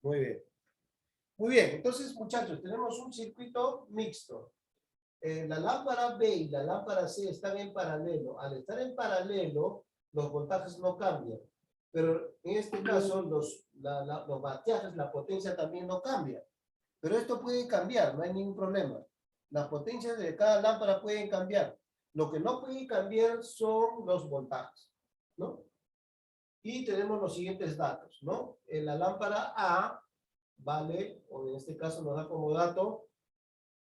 Muy bien. Muy bien, entonces, muchachos, tenemos un circuito mixto. La lámpara B y la lámpara C están en paralelo. Al estar en paralelo, los voltajes no cambian. Pero en este caso, los vatiajes, la potencia también no cambia. Pero esto puede cambiar, no hay ningún problema. Las potencias de cada lámpara pueden cambiar. Lo que no puede cambiar son los voltajes, ¿no? Y tenemos los siguientes datos, ¿no? En la lámpara A vale, o en este caso nos da como dato,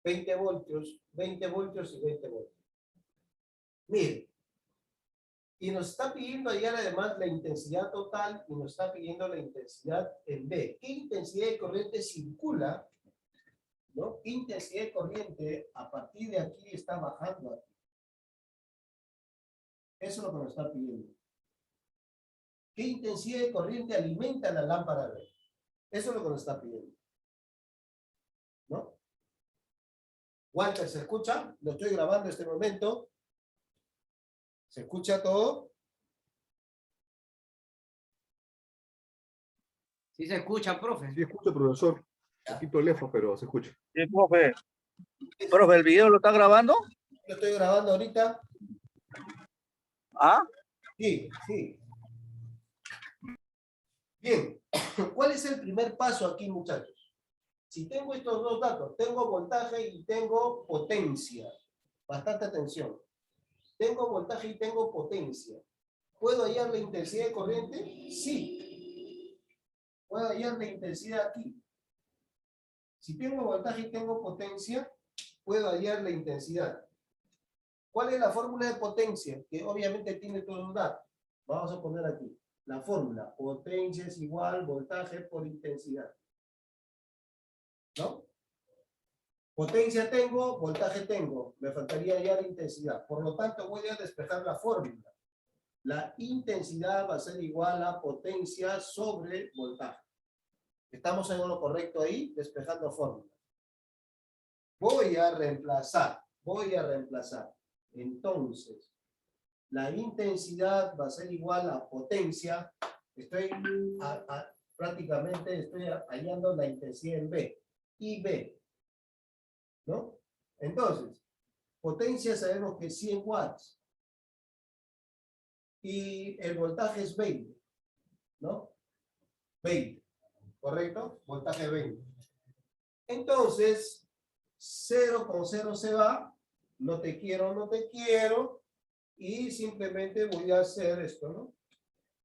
20 voltios y 20 voltios. Miren, y nos está pidiendo hallar además la intensidad total y nos está pidiendo la intensidad en B. ¿Qué intensidad de corriente circula? ¿No? ¿Qué intensidad de corriente a partir de aquí está bajando aquí? Eso es lo que nos está pidiendo. ¿Qué intensidad de corriente alimenta la lámpara B? Eso es lo que nos está pidiendo. ¿No? Walter, ¿se escucha? Lo estoy grabando en este momento. ¿Se escucha todo? Sí se escucha, profe. Sí, escucho, profesor. Un poquito lejos, pero se escucha. Sí, profe. Profe, ¿el video lo está grabando? Lo estoy grabando ahorita. ¿Ah? Sí, sí. Bien. ¿Cuál es el primer paso aquí, muchachos? Si tengo estos dos datos, tengo voltaje y tengo potencia. Bastante atención. Tengo voltaje y tengo potencia. ¿Puedo hallar la intensidad de corriente? Sí. ¿Puedo hallar la intensidad aquí? Si tengo voltaje y tengo potencia, puedo hallar la intensidad. ¿Cuál es la fórmula de potencia? Que obviamente tiene todos los datos. Vamos a poner aquí. La fórmula. Potencia es igual voltaje por intensidad. ¿No? Potencia tengo, voltaje tengo. Me faltaría hallar intensidad. Por lo tanto, voy a despejar la fórmula. La intensidad va a ser igual a potencia sobre voltaje. ¿Estamos en lo correcto ahí? Despejando fórmula. Voy a reemplazar. Entonces, la intensidad va a ser igual a potencia. Prácticamente estoy hallando la intensidad en B. IB. ¿No? Entonces, potencia sabemos que es 100 watts. Y el voltaje es 20. ¿No? 20. ¿Correcto? Voltaje 20. Entonces, 0 con 0 se va. No te quiero. Y simplemente voy a hacer esto, ¿no?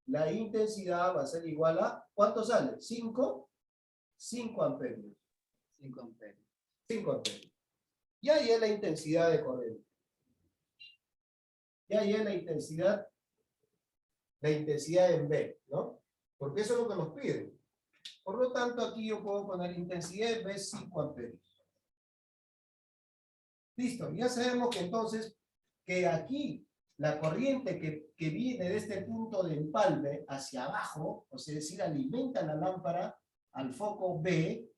La intensidad va a ser igual a, ¿cuánto sale? 5 amperios. 5 amperios. 5 amperios. Y ahí es la intensidad de corriente. Y ahí es la intensidad en B, ¿no? Porque eso es lo que nos piden. Por lo tanto, aquí yo puedo poner intensidad de B 5 amperios. Listo, ya sabemos que entonces, que aquí la corriente que viene de este punto de empalme hacia abajo, o sea, es decir, alimenta la lámpara al foco B,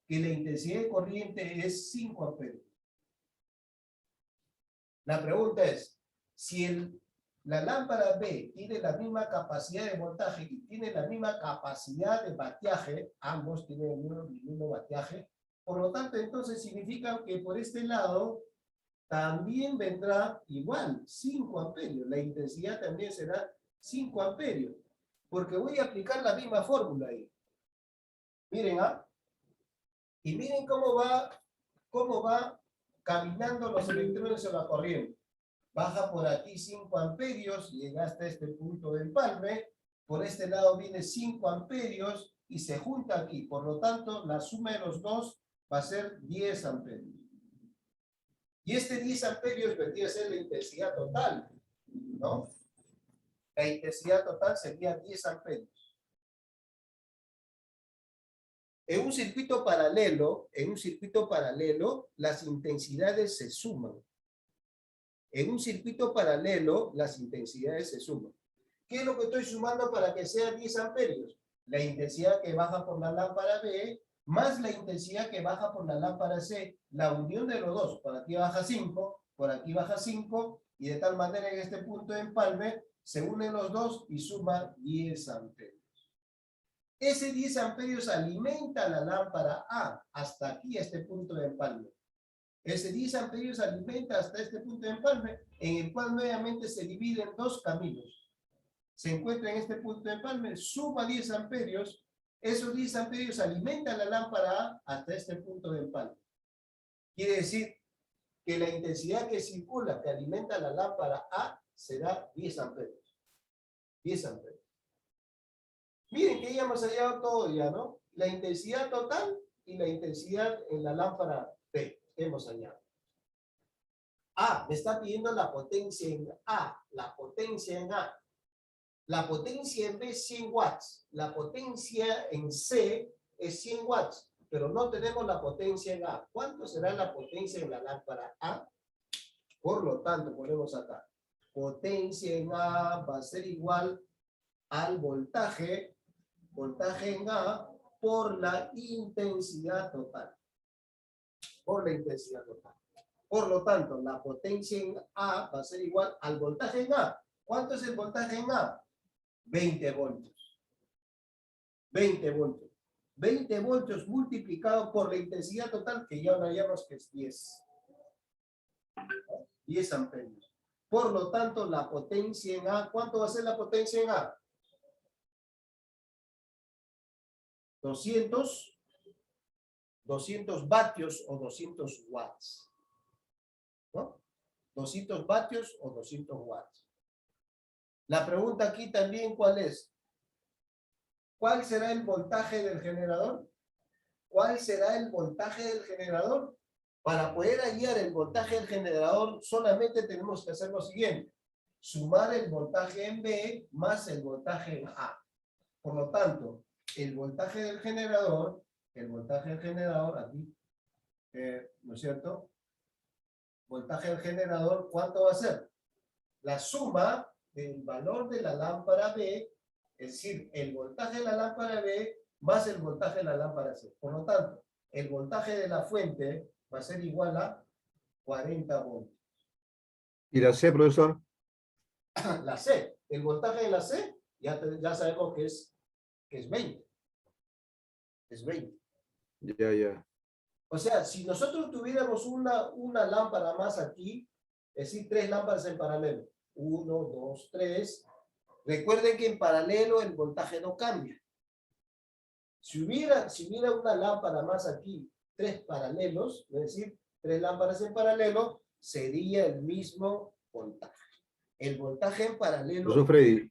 que la intensidad de corriente es 5 amperios. La pregunta es, si la lámpara B tiene la misma capacidad de voltaje y tiene la misma capacidad de vatiaje, ambos tienen el mismo vatiaje, por lo tanto, entonces significa que por este lado también vendrá igual, 5 amperios. La intensidad también será 5 amperios, porque voy a aplicar la misma fórmula ahí. Miren, ¿ah? Y miren cómo va caminando los electrones en la corriente. Baja por aquí 5 amperios, llega hasta este punto de empalme, por este lado viene 5 amperios y se junta aquí. Por lo tanto, la suma de los dos va a ser 10 amperios. Y este 10 amperios vendría a ser la intensidad total, ¿no? La intensidad total sería 10 amperios. En un circuito paralelo, las intensidades se suman. En un circuito paralelo, las intensidades se suman. ¿Qué es lo que estoy sumando para que sea 10 amperios? La intensidad que baja por la lámpara B más la intensidad que baja por la lámpara C, la unión de los dos. Por aquí baja 5, por aquí baja 5, y de tal manera en este punto de empalme se unen los dos y suma 10 amperios. Ese 10 amperios alimenta la lámpara A hasta aquí, este punto de empalme. Ese 10 amperios alimenta hasta este punto de empalme, en el cual nuevamente se divide en dos caminos. Se encuentra en este punto de empalme, suma 10 amperios, esos 10 amperios alimentan la lámpara A hasta este punto de empalme. Quiere decir que la intensidad que circula, que alimenta la lámpara A, será 10 amperios. 10 amperios. Miren que ya hemos hallado todo ya, ¿no? La intensidad total y la intensidad en la lámpara B. Hemos hallado. A, me está pidiendo la potencia en A. La potencia en A. La potencia en B es 100 watts. La potencia en C es 100 watts. Pero no tenemos la potencia en A. ¿Cuánto será la potencia en la lámpara A? Por lo tanto, ponemos acá. Potencia en A va a ser igual al voltaje en A por la intensidad total. Por la intensidad total. Por lo tanto, la potencia en A va a ser igual al voltaje en A. ¿Cuánto es el voltaje en A? 20 voltios. 20 voltios. 20 voltios multiplicado por la intensidad total, que ya hallamos que es 10. 10 amperios. Por lo tanto, la potencia en A, ¿cuánto va a ser la potencia en A? 200 vatios o 200 watts. ¿No? 200 vatios o 200 watts. La pregunta aquí también, ¿cuál es? ¿Cuál será el voltaje del generador? ¿Cuál será el voltaje del generador? Para poder hallar el voltaje del generador, solamente tenemos que hacer lo siguiente. Sumar el voltaje en B más el voltaje en A. Por lo tanto, el voltaje del generador aquí, ¿no es cierto? Voltaje del generador, ¿cuánto va a ser? La suma del valor de la lámpara B, es decir, el voltaje de la lámpara B más el voltaje de la lámpara C. Por lo tanto, el voltaje de la fuente va a ser igual a 40 voltios. ¿Y la C, profesor? La C, el voltaje de la C, ya sabemos que es 20. Es 20. Ya. O sea, si nosotros tuviéramos una lámpara más aquí, es decir, 3 lámparas en paralelo. 1, 2, 3. Recuerden que en paralelo el voltaje no cambia. Si hubiera una lámpara más aquí, 3 paralelos, es decir, 3 lámparas en paralelo, sería el mismo voltaje. El voltaje en paralelo... Profesor Freddy.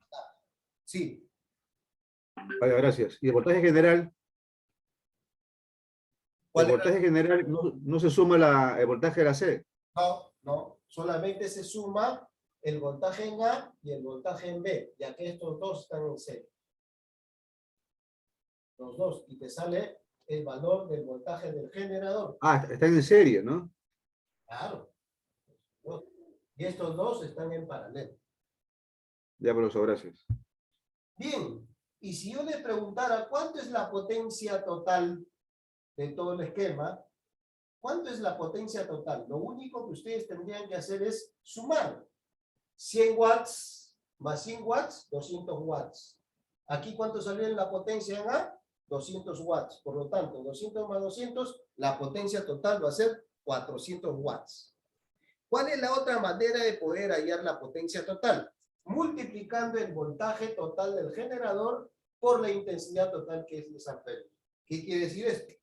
Sí. Vaya, gracias. ¿Y el voltaje general? ¿Cuál El era? voltaje general no se suma el voltaje de la C. No. Solamente se suma el voltaje en A y el voltaje en B, ya que estos dos están en C. Los dos, y te sale el valor del voltaje del generador. Ah, están en serie, ¿no? Claro. Y estos dos están en paralelo. Ya, profesor, gracias. Bien, y si yo le preguntara cuánto es la potencia total de todo el esquema, ¿cuánto es la potencia total? Lo único que ustedes tendrían que hacer es sumar. 100 watts más 100 watts, 200 watts. Aquí, ¿cuánto salió en la potencia en A? 200 watts. Por lo tanto, 200 más 200, la potencia total va a ser 400 watts. ¿Cuál es la otra manera de poder hallar la potencia total? Multiplicando el voltaje total del generador por la intensidad total, que es 10 amperios. ¿Qué quiere decir esto?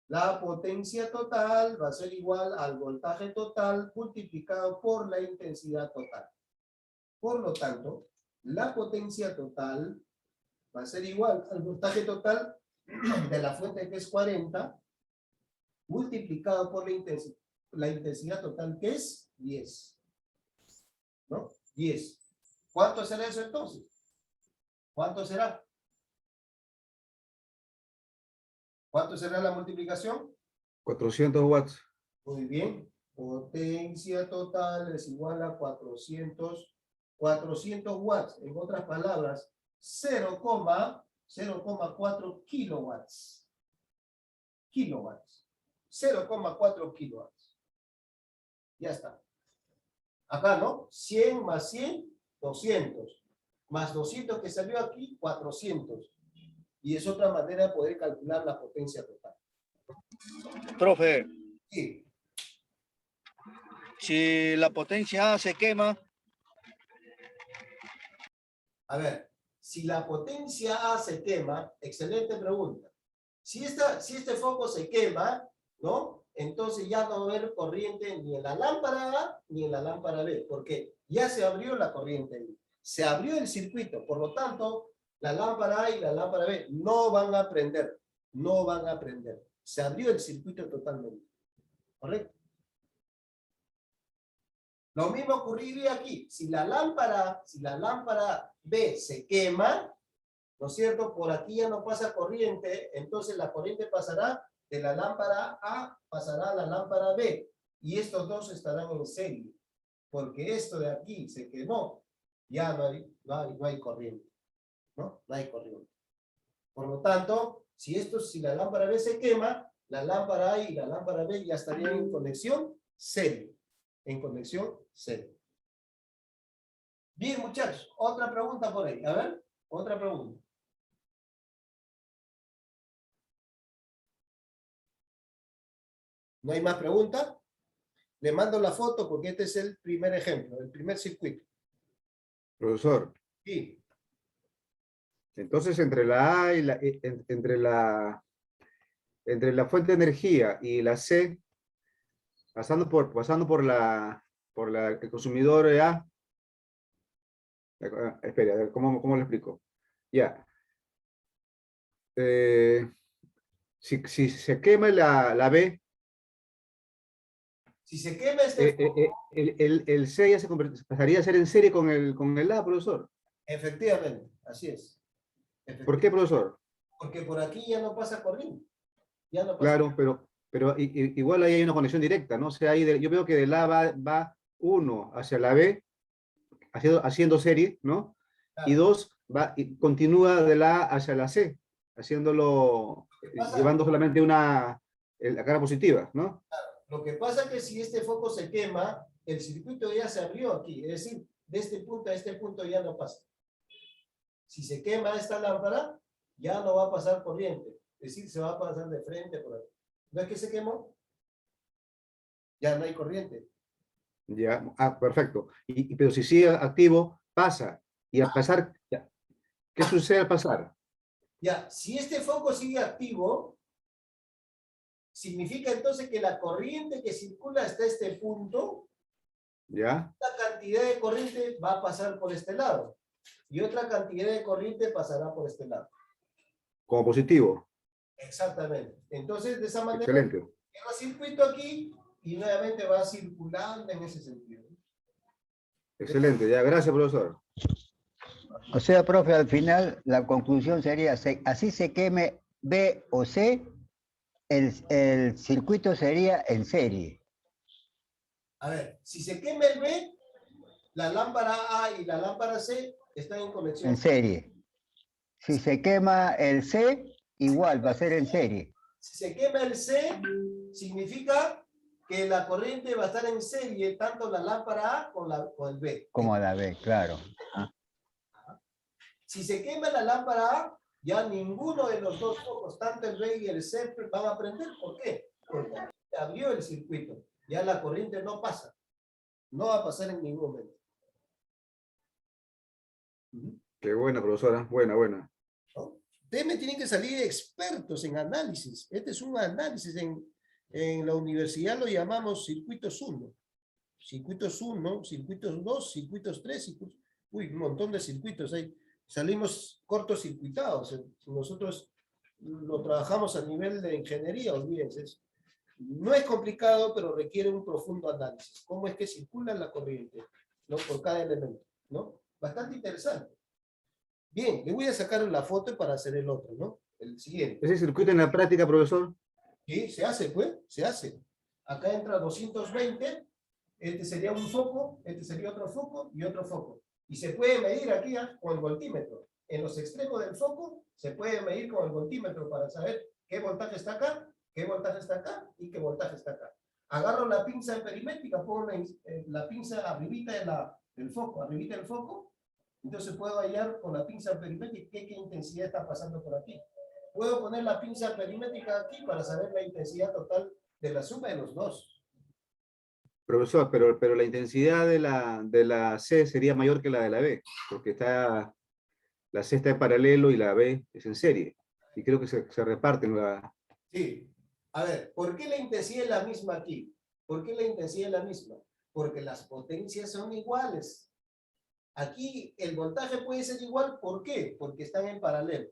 La potencia total va a ser igual al voltaje total multiplicado por la intensidad total. Por lo tanto, la potencia total va a ser igual al voltaje total de la fuente, que es 40, multiplicado por la intensidad total, que es 10. ¿No? 10. ¿Cuánto será eso entonces? ¿Cuánto será? ¿Cuánto será la multiplicación? 400 watts. Muy bien. Potencia total es igual a 400 watts. En otras palabras, 0,4 kilowatts. 0,4 kilowatts. Ya está. Acá, ¿no? 100 más 100, 200. Más 200 que salió aquí, 400. Y es otra manera de poder calcular la potencia total. Profe, Sí. si la potencia A se quema, A ver, si la potencia A se quema, excelente pregunta. Si este foco se quema, ¿no? Entonces ya no va a haber corriente ni en la lámpara A ni en la lámpara B, porque ya se abrió la corriente ahí. Se abrió el circuito, por lo tanto, la lámpara A y la lámpara B no van a prender, no van a prender. Se abrió el circuito totalmente. ¿Correcto? Lo mismo ocurriría aquí. Si la lámpara B se quema, ¿no es cierto? Por aquí ya no pasa corriente, entonces la corriente pasará de la lámpara A, pasará a la lámpara B. Y estos dos estarán en serie. Porque esto de aquí se quemó, ya no hay corriente. ¿No? No hay corriente. Por lo tanto, si la lámpara B se quema, la lámpara A y la lámpara B ya estarían en conexión serie. En conexión serie. Bien, muchachos, otra pregunta por ahí. A ver, otra pregunta. ¿No hay más preguntas? Le mando la foto porque este es el primer ejemplo, el primer circuito. Profesor, Sí. entonces entre la A y entre la fuente de energía y la C, pasando por el consumidor A, espera, a ver, ¿cómo lo explico? Ya. Si se quema la B, Si se quema este foco, el C ya pasaría a ser en serie con el A, profesor. efectivamente, así es. ¿Por qué, profesor? Porque por aquí ya no pasa corriente. Ya no pasa. Claro, pero igual ahí hay una conexión directa, ¿no? O sea, yo veo que del A va 1 hacia la B, haciendo serie, ¿no? Claro. Y 2 continúa de la A hacia la C, haciéndolo, pasa? llevando solamente la cara positiva, ¿no? Lo que pasa es que si este foco se quema, el circuito ya se abrió aquí. Es decir, de este punto a este punto ya no pasa. Si se quema esta lámpara, ya no va a pasar corriente. Es decir, se va a pasar de frente por aquí. ¿No es que se quemó? Ya no hay corriente. Ya, perfecto. Pero si sigue activo, pasa. Y al pasar, ya, ¿qué sucede al pasar? Ya, si este foco sigue activo, significa entonces que la corriente que circula hasta este punto, ¿Ya? la cantidad de corriente va a pasar por este lado. Y otra cantidad de corriente pasará por este lado. Como positivo. Exactamente. Entonces, de esa manera, Excelente. lleva circuito aquí y nuevamente va circulando en ese sentido. Excelente. Ya, gracias, profesor. O sea, profe, al final la conclusión sería, así se queme B o C, el circuito sería en serie. A ver, si se quema el B, la lámpara A y la lámpara C están en conexión. En serie. Si se quema el C, igual va a ser en serie. Si se quema el C, significa que la corriente va a estar en serie, tanto la lámpara A con el B. Como la B, claro. Si se quema la lámpara A, ya ninguno de los dos focos, tanto el B y el C, van a prender. ¿Por qué? Porque abrió el circuito. Ya la corriente no pasa. No va a pasar en ningún momento. Qué buena, profesora. Buena. ¿No? Ustedes me tienen que salir expertos en análisis. Este es un análisis en la universidad, lo llamamos circuitos 1. Circuitos 1, circuitos 2, circuitos 3, uy, un montón de circuitos ahí. Salimos cortocircuitados. Nosotros lo trabajamos a nivel de ingeniería, olvídense eso. No es complicado, pero requiere un profundo análisis. ¿Cómo es que circula la corriente? ¿No? Por cada elemento, ¿no? Bastante interesante. Bien, le voy a sacar la foto para hacer el otro, ¿no? El siguiente. ¿Ese circuito en la práctica, profesor? Sí, se hace, pues, se hace. Acá entra 220, este sería un foco, este sería otro foco y otro foco. Y se puede medir aquí con el voltímetro. En los extremos del foco se puede medir con el voltímetro para saber qué voltaje está acá, qué voltaje está acá y qué voltaje está acá. Agarro la pinza perimétrica, pongo la pinza arribita del foco, arribita del foco, entonces puedo hallar con la pinza perimétrica qué intensidad está pasando por aquí. Puedo poner la pinza perimétrica aquí para saber la intensidad total de la suma de los dos. Profesor, pero la intensidad de la C sería mayor que la de la B, porque la C está en paralelo y la B es en serie. Y creo que se reparten la... Sí. A ver, ¿por qué la intensidad es la misma aquí? ¿Por qué la intensidad es la misma? Porque las potencias son iguales. Aquí el voltaje puede ser igual, ¿por qué? Porque están en paralelo.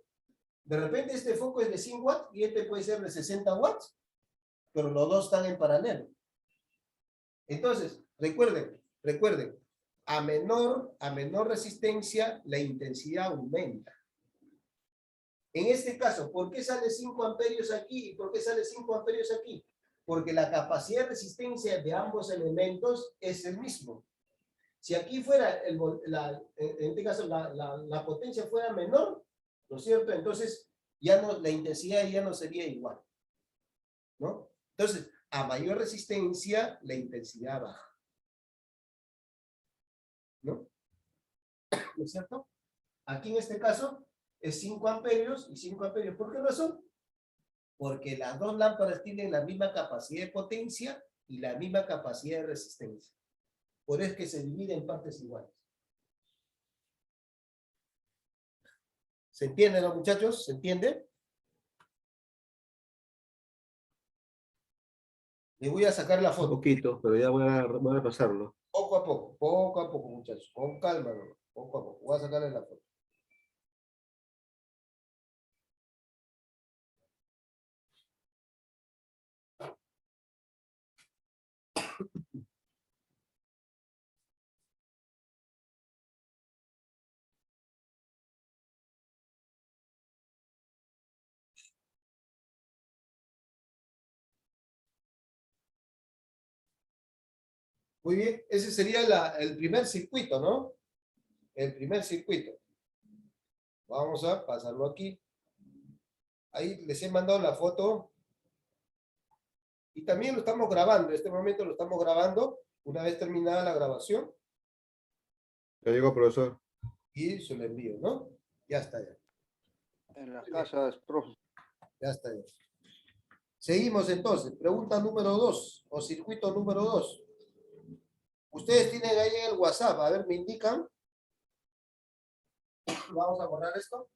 De repente este foco es de 100 watts y este puede ser de 60 watts, pero los dos están en paralelo. Entonces, recuerden, a menor resistencia, la intensidad aumenta. En este caso, ¿por qué sale 5 amperios aquí y por qué sale 5 amperios aquí? Porque la capacidad de resistencia de ambos elementos es el mismo. Si aquí fuera, en este caso, la potencia fuera menor, ¿no es cierto? Entonces, ya no, la intensidad ya no sería igual, ¿no? Entonces, a mayor resistencia, la intensidad baja, ¿no? ¿No es cierto? Aquí en este caso es 5 amperios y 5 amperios. ¿Por qué razón? Porque las dos lámparas tienen la misma capacidad de potencia y la misma capacidad de resistencia. Por eso es que se divide en partes iguales. ¿Se entiende, no, muchachos? ¿Se entiende? Le voy a sacar la Un foto. poquito, pero ya voy a repasarlo. Poco a poco, muchachos. Con calma, ¿no? Poco a poco. Voy a sacarle la foto. Muy bien, ese sería el primer circuito, ¿no? El primer circuito. Vamos a pasarlo aquí. Ahí les he mandado la foto. Y también lo estamos grabando. En este momento lo estamos grabando. Una vez terminada la grabación. Ya llegó, profesor. Y se lo envío, ¿no? Ya está ya. En las casas, profe. Ya está ya. Seguimos entonces. Pregunta número 2 o circuito número 2. Ustedes tienen ahí en el WhatsApp. A ver, me indican. Vamos a borrar esto.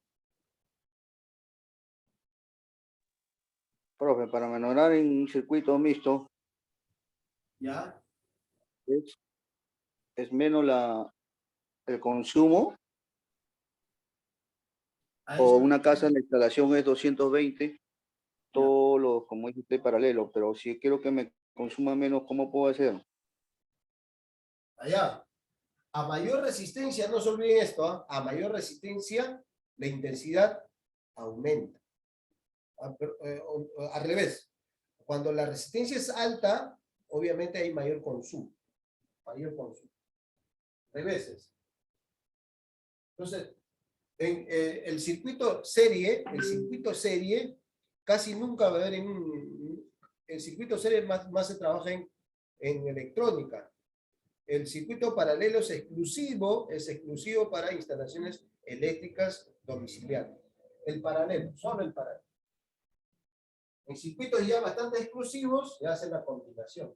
Profe, para menorar en un circuito mixto Ya. es menos el consumo, A o eso. una casa la instalación es 220, todo lo, como dice usted, paralelo, pero si quiero que me consuma menos, ¿cómo puedo hacer? Allá. A mayor resistencia, no se olviden esto, ¿ah? A mayor resistencia, la intensidad aumenta. Al revés. Cuando la resistencia es alta, obviamente hay mayor consumo. Mayor consumo. Reveses. Entonces, en el circuito serie, casi nunca va a haber el circuito serie más se trabaja en electrónica. El circuito paralelo es exclusivo para instalaciones eléctricas domiciliarias. El paralelo, solo el paralelo. En circuitos ya bastante exclusivos, se hace la combinación.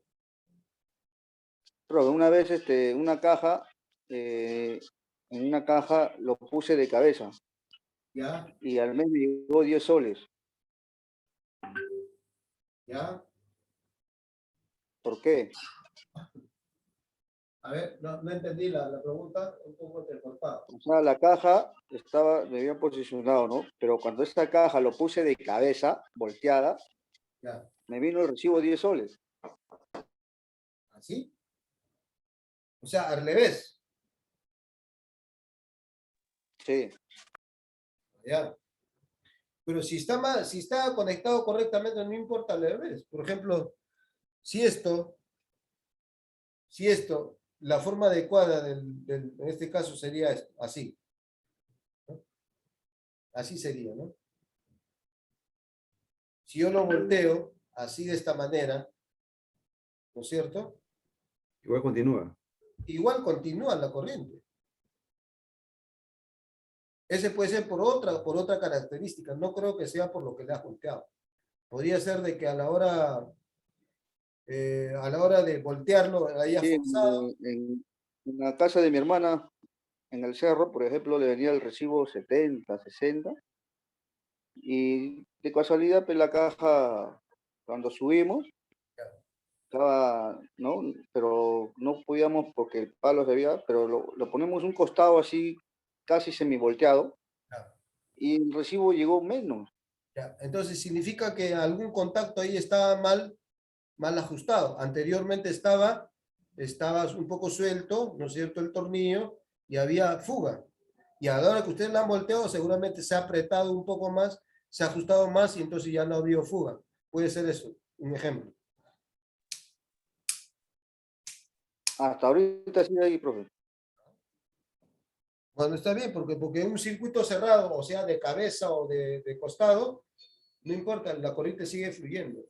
Profe, una vez en una caja lo puse de cabeza ¿Ya? y al mes me llegó 10 soles. ¿Ya? ¿Por qué? A ver, no entendí la pregunta, un poco entrecortada. O sea, la caja estaba bien posicionado, ¿no? Pero cuando esta caja lo puse de cabeza, volteada, ¿Ya? me vino el recibo 10 soles. ¿Así? O sea, al revés. Sí. ¿Ya? Pero si está conectado correctamente, no importa al revés. Por ejemplo, si esto, la forma adecuada en este caso sería así. ¿No? Así sería, ¿no? Si yo lo volteo así de esta manera, ¿no es cierto? Igual continúa. Igual continúa la corriente. Ese puede ser por otra característica. No creo que sea por lo que le has volteado. Podría ser de que a la hora de voltearlo haya Sí, forzado. en la casa de mi hermana, en el cerro, por ejemplo, le venía el recibo 70, 60, y de casualidad, pues la caja, cuando subimos, estaba, ¿no? Pero no podíamos porque el palo se veía, pero lo ponemos un costado así, casi semivolteado, Ya, y el recibo llegó menos. ya. Entonces significa que algún contacto ahí estaba mal ajustado. Anteriormente estaba un poco suelto, ¿no es cierto?, el tornillo, y había fuga. Y a la hora que ustedes la han volteado, seguramente se ha apretado un poco más, se ha ajustado más y entonces ya no ha habido fuga. Puede ser eso, un ejemplo. Hasta ahorita sí hay, profe. Bueno, está bien, porque un circuito cerrado, o sea, de cabeza o de costado, no importa, la corriente sigue fluyendo.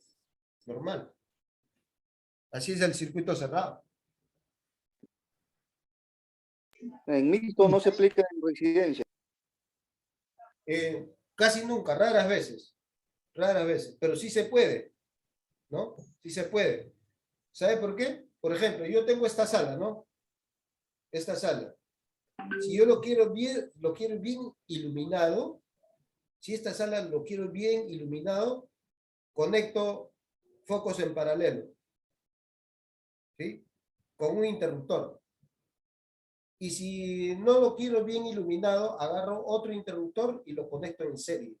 Normal. Así es el circuito cerrado. En mixto no se aplica en residencia. Casi nunca, raras veces, pero sí se puede, ¿no? Sí se puede. ¿Sabe por qué? Por ejemplo, yo tengo esta sala, ¿no? Esta sala. Si yo lo quiero bien iluminado, si esta sala lo quiero bien iluminado, conecto focos en paralelo, ¿sí? Con un interruptor. Y si no lo quiero bien iluminado, agarro otro interruptor y lo conecto en serie,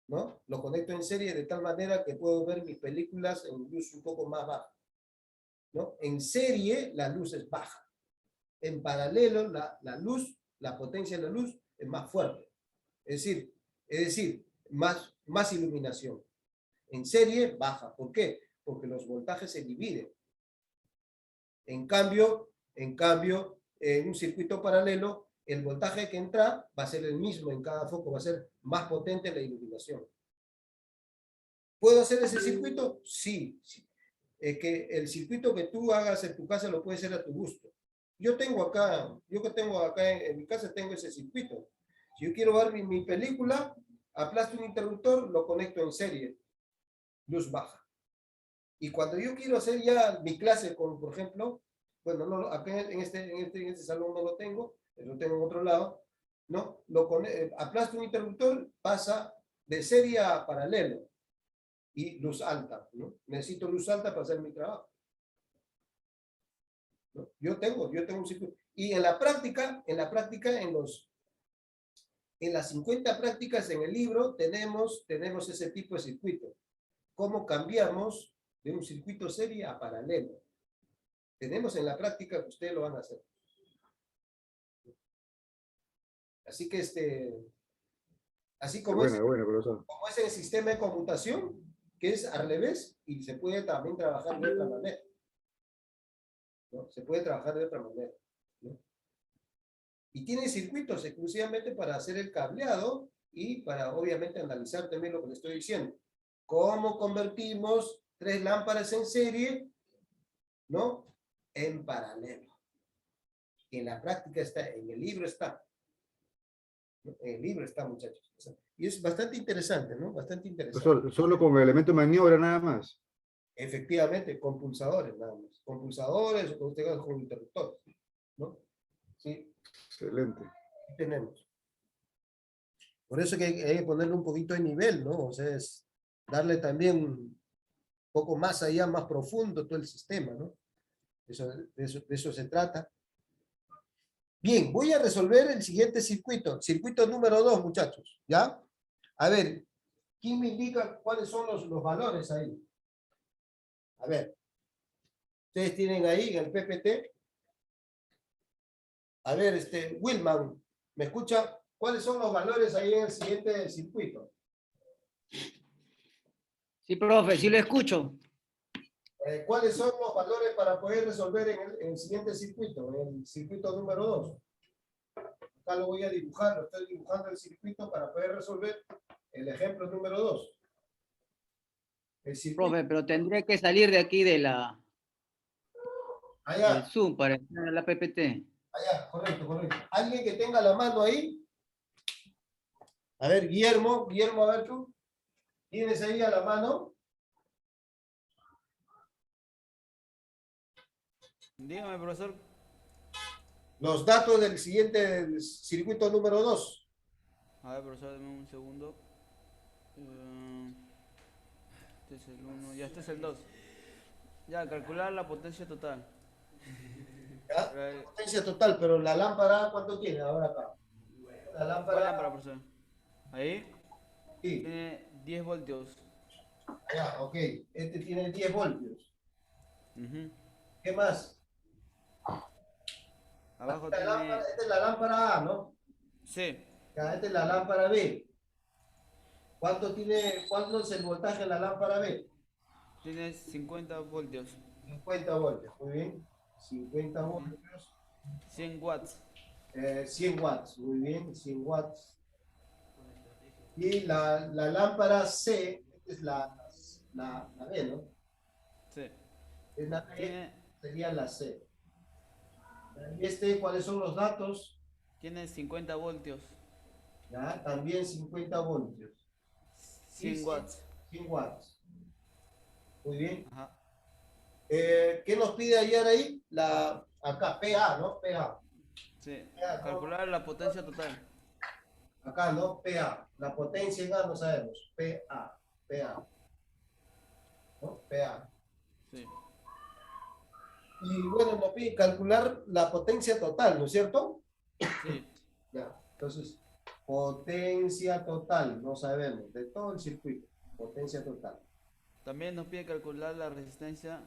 ¿no? Lo conecto en serie de tal manera que puedo ver mis películas en luz un poco más baja, ¿no? En serie la luz es baja. En paralelo la luz, la potencia de la luz es más fuerte. Es decir, más iluminación. En serie baja. ¿Por qué? Porque los voltajes se dividen. En cambio, en un circuito paralelo, el voltaje que entra va a ser el mismo en cada foco, va a ser más potente la iluminación. ¿Puedo hacer ese circuito? Sí. Que el circuito que tú hagas en tu casa lo puedes hacer a tu gusto. Yo que tengo acá en mi casa, tengo ese circuito. Si yo quiero ver mi película, aplasto un interruptor, lo conecto en serie, luz baja. Y cuando yo quiero hacer ya mi clase con, por ejemplo, bueno, no, acá en este salón no lo tengo, lo tengo en otro lado, ¿no? Aplasto un interruptor, pasa de serie a paralelo y luz alta, ¿no? Necesito luz alta para hacer mi trabajo, ¿no? Yo tengo un circuito. Y en las 50 prácticas en el libro tenemos ese tipo de circuito. ¿Cómo cambiamos de un circuito serie a paralelo? Tenemos en la práctica que ustedes lo van a hacer. Así que así como Bueno, profesor. como es el sistema de conmutación, que es al revés, y se puede también trabajar de otra manera, ¿no? Se puede trabajar de otra manera, ¿no? Y tiene circuitos exclusivamente para hacer el cableado y para, obviamente, analizar también lo que le estoy diciendo. ¿Cómo convertimos 3 lámparas en serie, ¿no?, en paralelo? En la práctica está, en el libro está. ¿No? En el libro está, muchachos. Y es bastante interesante, ¿no? Bastante interesante. Profesor, solo con el elemento de maniobra nada más. Efectivamente, con pulsadores nada más. Con pulsadores o con interruptores, ¿no? Sí, Excelente. aquí tenemos. Por eso que hay que ponerle un poquito de nivel, ¿no? O sea, es darle también un poco más allá, más profundo todo el sistema, ¿no? De eso se trata. Bien, voy a resolver el siguiente circuito. Circuito número 2, muchachos, ¿ya? A ver, ¿quién me indica cuáles son los valores ahí? A ver, ustedes tienen ahí en el PPT. A ver, Wilman, ¿me escucha? ¿Cuáles son los valores ahí en el siguiente circuito? Sí, profe, sí lo escucho. ¿Cuáles son los valores para poder resolver en el siguiente circuito, en el circuito número 2? Acá lo voy a dibujar, lo estoy dibujando el circuito para poder resolver el ejemplo número 2. El circuito. Profe, pero tendré que salir de aquí de del Allá. Zoom para entrar a la PPT. Allá, correcto, correcto. ¿Alguien que tenga la mano ahí? A ver, Guillermo, a ver tú. ¿Tienes ahí a la mano? Dígame, profesor. Los datos del siguiente del circuito número 2. A ver, profesor, dame un segundo. Este es el 1, ya este es el 2. Ya, calcular la potencia total. ¿Ya? Eh, Potencia total, pero la lámpara, ¿cuánto tiene ahora acá? La ¿Cuál lámpara, lámpara, profesor? Ahí sí, tiene 10 voltios. ya, ok. Este tiene 10 voltios. Ujú. ¿Qué más? Abajo Esta, tiene... esta es la lámpara A, ¿no? Sí, Ya, esta es la lámpara B. ¿Cuánto es el voltaje en la lámpara B? tiene 50 voltios. 50 voltios, muy bien. 50 Ujú. voltios. 100 watts. 100 watts, muy bien, 100 watts. Y la lámpara C, esta es la B, ¿no? Sí. Es la B, Tiene, sería la C. ¿Cuáles son los datos? tiene 50 voltios. Ya, también 50 voltios. 100 watts. 100 watts. Muy bien. Ajá. ¿Qué nos pide ayer ahí? Acá, PA, ¿no? PA. Sí. Ya, ¿no? Calcular la potencia total. Acá, ¿no? PA. La potencia en A no sabemos. PA. PA. ¿No? PA. Sí. Y bueno, nos pide calcular la potencia total, ¿no es cierto? Sí. Ya. Entonces, potencia total, no sabemos, de todo el circuito. Potencia total. También nos pide calcular la resistencia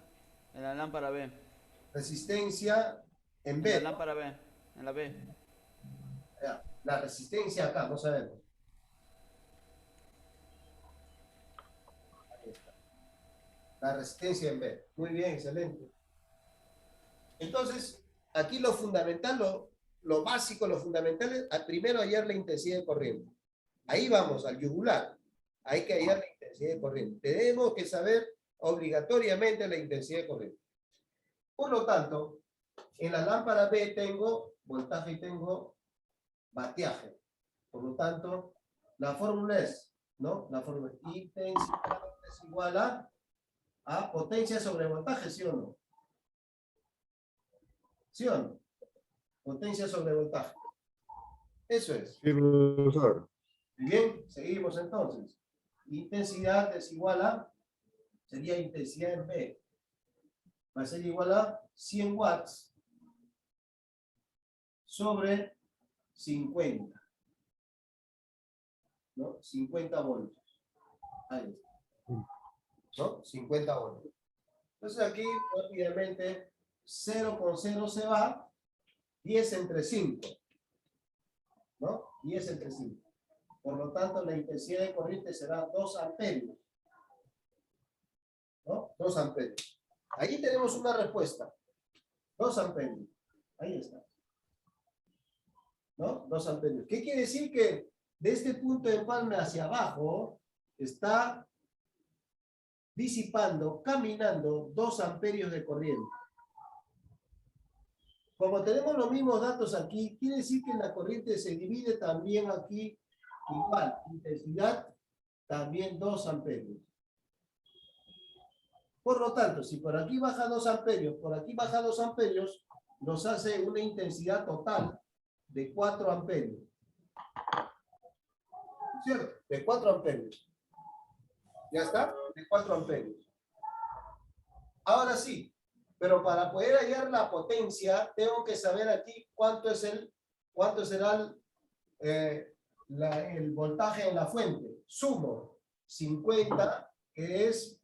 en la lámpara B. Resistencia en En B, la ¿no? lámpara B. En la B. Ya. La resistencia acá, no sabemos. Ahí está. La resistencia en B. Muy bien, excelente. Entonces, aquí lo fundamental, lo básico, lo fundamental es primero hallar la intensidad de corriente. Ahí vamos, al yugular. Hay que hallar la intensidad de corriente. Tenemos que saber obligatoriamente la intensidad de corriente. Por lo tanto, en la lámpara B tengo voltaje y tengo vatiaje. Por lo tanto, la fórmula es, ¿no? La fórmula es intensidad es igual a potencia sobre voltaje, ¿sí o no? ¿Sí o no? Potencia sobre voltaje. Eso es. Sí, profesor. Muy bien, seguimos entonces. Intensidad es igual sería intensidad en B. Va a ser igual a 100 watts sobre 50. ¿No? 50 voltios. Ahí está. ¿No? 50 voltios. Entonces aquí rápidamente 0 con 0 se va, 10 entre 5. ¿No? 10 entre 5. Por lo tanto, la intensidad de corriente será 2 amperios. ¿No? 2 amperios. Ahí tenemos una respuesta. 2 amperios. Ahí está. ¿No? 2 amperios. ¿Qué quiere decir? Que de este punto de empalme hacia abajo está disipando, caminando 2 amperios de corriente. Como tenemos los mismos datos aquí, quiere decir que la corriente se divide también aquí igual. Intensidad, también 2 amperios. Por lo tanto, si por aquí baja 2 amperios, por aquí baja 2 amperios, nos hace una intensidad total de 4 amperios. ¿Cierto? De 4 amperios. ¿Ya está? De 4 amperios. Ahora sí, pero para poder hallar la potencia, tengo que saber aquí cuánto será el voltaje en la fuente. Sumo 50, que es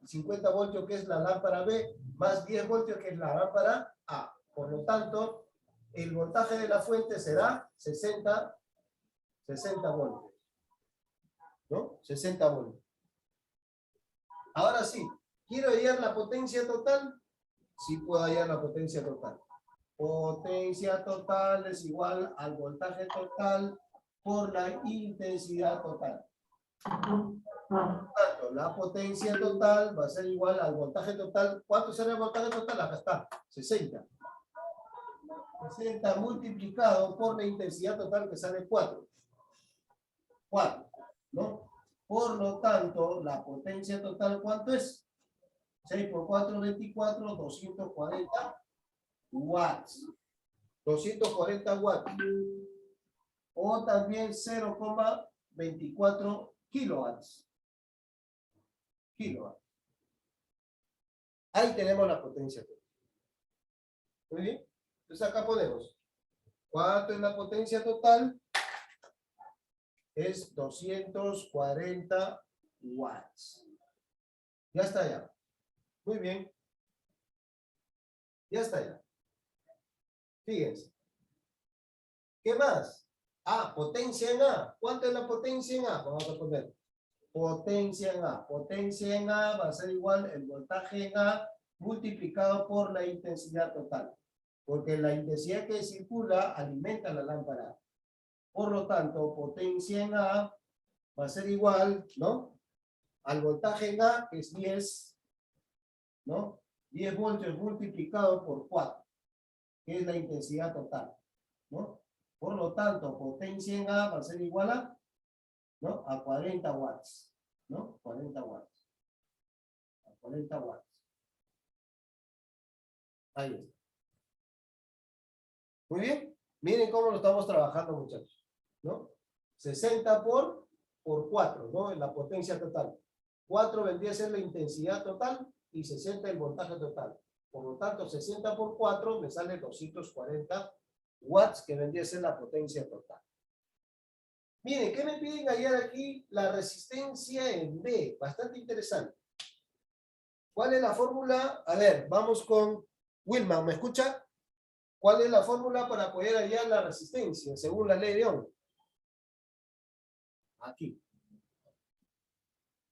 50 voltios, que es la lámpara B, más 10 voltios, que es la lámpara A. Por lo tanto, el voltaje de la fuente será 60 voltios. ¿No? 60 voltios. Ahora sí, ¿quiero hallar la potencia total? Sí puedo hallar la potencia total. Potencia total es igual al voltaje total por la intensidad total. Por tanto, la potencia total va a ser igual al voltaje total. ¿Cuánto será el voltaje total? Acá está, 60. 60 multiplicado por la intensidad total que sale 4. 4, ¿no? Por lo tanto, la potencia total, ¿cuánto es? 6 por 4, 24, 240 watts. 240 watts. O también 0,24 kilowatts. Kilowatts. Ahí tenemos la potencia total. Muy bien. Entonces acá ponemos. ¿Cuánto es la potencia total? Es 240 watts. Ya está ya. Muy bien. Ya está ya. Fíjense. ¿Qué más? Ah, potencia en A. ¿Cuánto es la potencia en A? Vamos a poner potencia en A. Potencia en A va a ser igual el voltaje en A multiplicado por la intensidad total. Porque la intensidad que circula alimenta la lámpara. Por lo tanto, potencia en A va a ser igual, ¿no? Al voltaje en A, que es 10, ¿no? 10 voltios multiplicado por 4, que es la intensidad total, ¿no? Por lo tanto, potencia en A va a ser igual a, ¿no? A 40 watts, ¿no? 40 watts. A 40 watts. Ahí está. Muy bien. Miren cómo lo estamos trabajando, muchachos, ¿no? 60 por 4, ¿no? En la potencia total. 4 vendría a ser la intensidad total y 60 el voltaje total. Por lo tanto, 60 por 4 me sale 240 watts, que vendría a ser la potencia total. Miren, ¿qué me piden hallar aquí? La resistencia en B. Bastante interesante. ¿Cuál es la fórmula? A ver, vamos con Wilma, ¿me escucha? ¿Cuál es la fórmula para poder hallar la resistencia según la ley de Ohm? Aquí.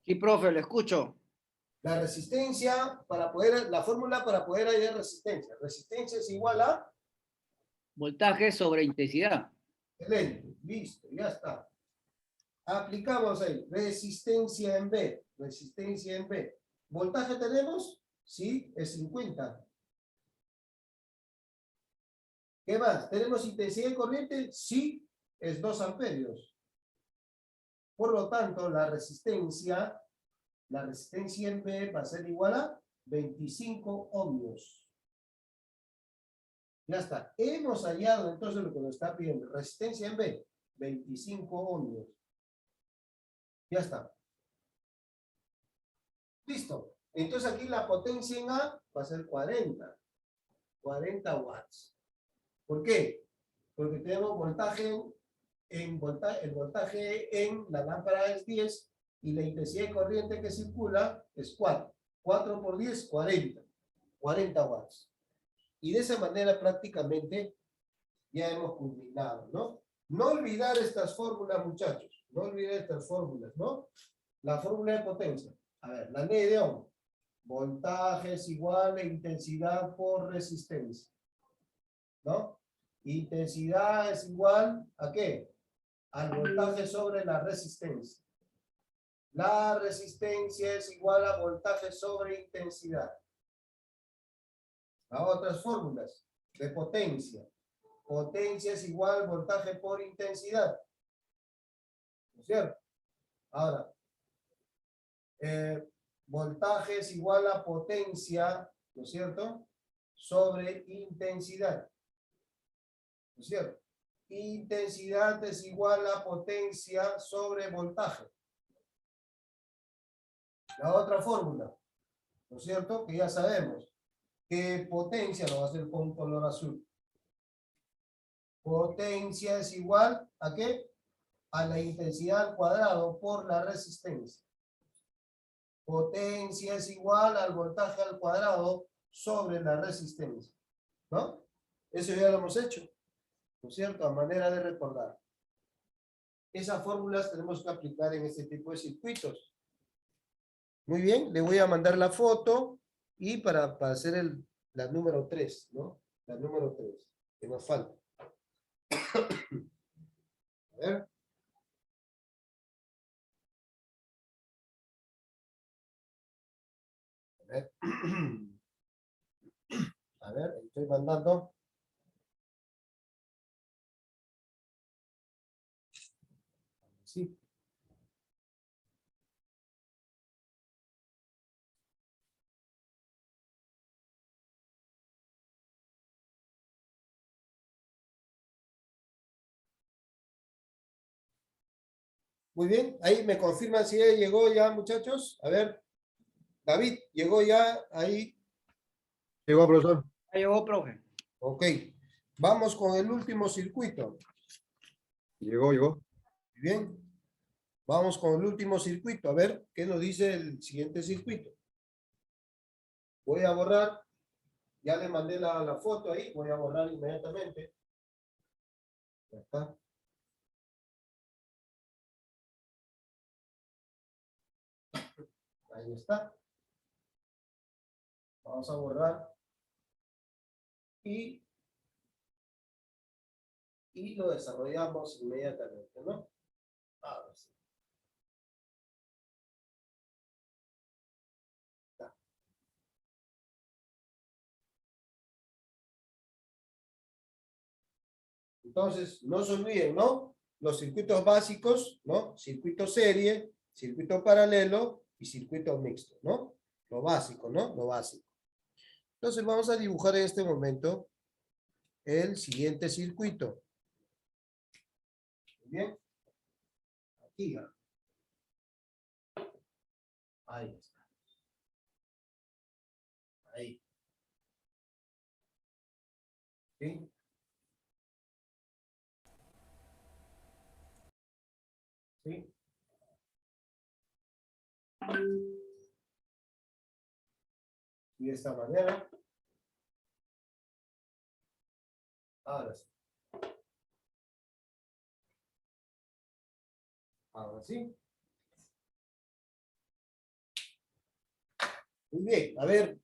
Sí, profe, lo escucho. La resistencia para poder, la fórmula para poder hallar resistencia. Resistencia es igual a Voltaje sobre intensidad. excelente, listo, ya está. Aplicamos ahí, resistencia en B, resistencia en B. ¿Voltaje tenemos? Sí, es 50. ¿Qué más? ¿Tenemos intensidad de corriente? Sí, es 2 amperios. Por lo tanto, la resistencia en B va a ser igual a 25 ohmios. Ya está. Hemos hallado entonces lo que nos está pidiendo. Resistencia en B, 25 ohmios. Ya está. Listo. Entonces aquí la potencia en A va a ser 40. 40 watts. ¿Por qué? Porque tenemos voltaje el voltaje en la lámpara es 10 y la intensidad de corriente que circula es 4. 4 por 10, 40. 40 watts. Y de esa manera prácticamente ya hemos culminado, ¿no? No olvidar estas fórmulas, muchachos. No olvidar estas fórmulas, ¿no? La fórmula de potencia. A ver, la ley de Ohm. Voltaje es igual a intensidad por resistencia, ¿no? Intensidad es igual a ¿qué? Al voltaje sobre la resistencia. La resistencia es igual a voltaje sobre intensidad. A otras fórmulas de potencia. Potencia es igual a voltaje por intensidad. ¿No es cierto? Ahora, voltaje es igual a potencia, ¿no es cierto? Sobre intensidad. ¿No es cierto? Intensidad es igual a potencia sobre voltaje. La otra fórmula, ¿no es cierto? Que ya sabemos que potencia, lo va a hacer con color azul. Potencia es igual a ¿qué? A la intensidad al cuadrado por la resistencia. Potencia es igual al voltaje al cuadrado sobre la resistencia. ¿No? Eso ya lo hemos hecho. ¿No es cierto? A manera de recordar. Esas fórmulas tenemos que aplicar en este tipo de circuitos. Muy bien, le voy a mandar la foto y para hacer la número 3, ¿no? La número 3, que nos falta. A ver. A ver. A ver, estoy mandando. Sí. Muy bien, ahí me confirman si ya llegó ya, muchachos. A ver, David, ¿llegó ya ahí? Llegó, profesor. Ya llegó, profe. Ok. Vamos con el último circuito. Llegó. Muy bien. Vamos con el último circuito. A ver, ¿qué nos dice el siguiente circuito? Voy a borrar. Ya le mandé la foto ahí. Voy a borrar inmediatamente. Ya está. Ahí está. Vamos a borrar. Y lo desarrollamos inmediatamente, ¿no? Ahora sí. Ya. Entonces, no se olviden, ¿no? Los circuitos básicos, ¿no? Circuito serie, circuito paralelo y circuito mixto, ¿no? Lo básico, ¿no? Lo básico. Entonces, vamos a dibujar en este momento el siguiente circuito. Muy bien. Aquí. ¿No? Ahí está. Ahí. ¿Sí? ¿Sí? Y de esta manera. Ahora sí. Ahora sí. Muy bien, a ver.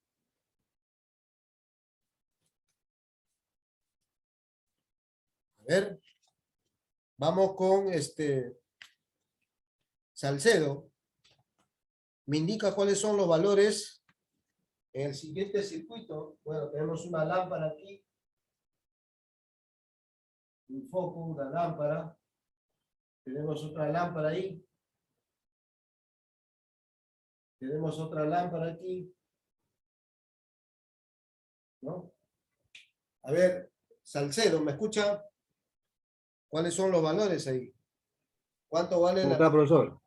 A ver. Vamos con Salcedo. Me indica cuáles son los valores en el siguiente circuito. Bueno, tenemos una lámpara aquí. Un foco, una lámpara. Tenemos otra lámpara ahí. Tenemos otra lámpara aquí. ¿No? A ver, Salcedo, ¿me escucha? ¿Cuáles son los valores ahí? ¿Cuánto vale ¿Cómo la está, profesor?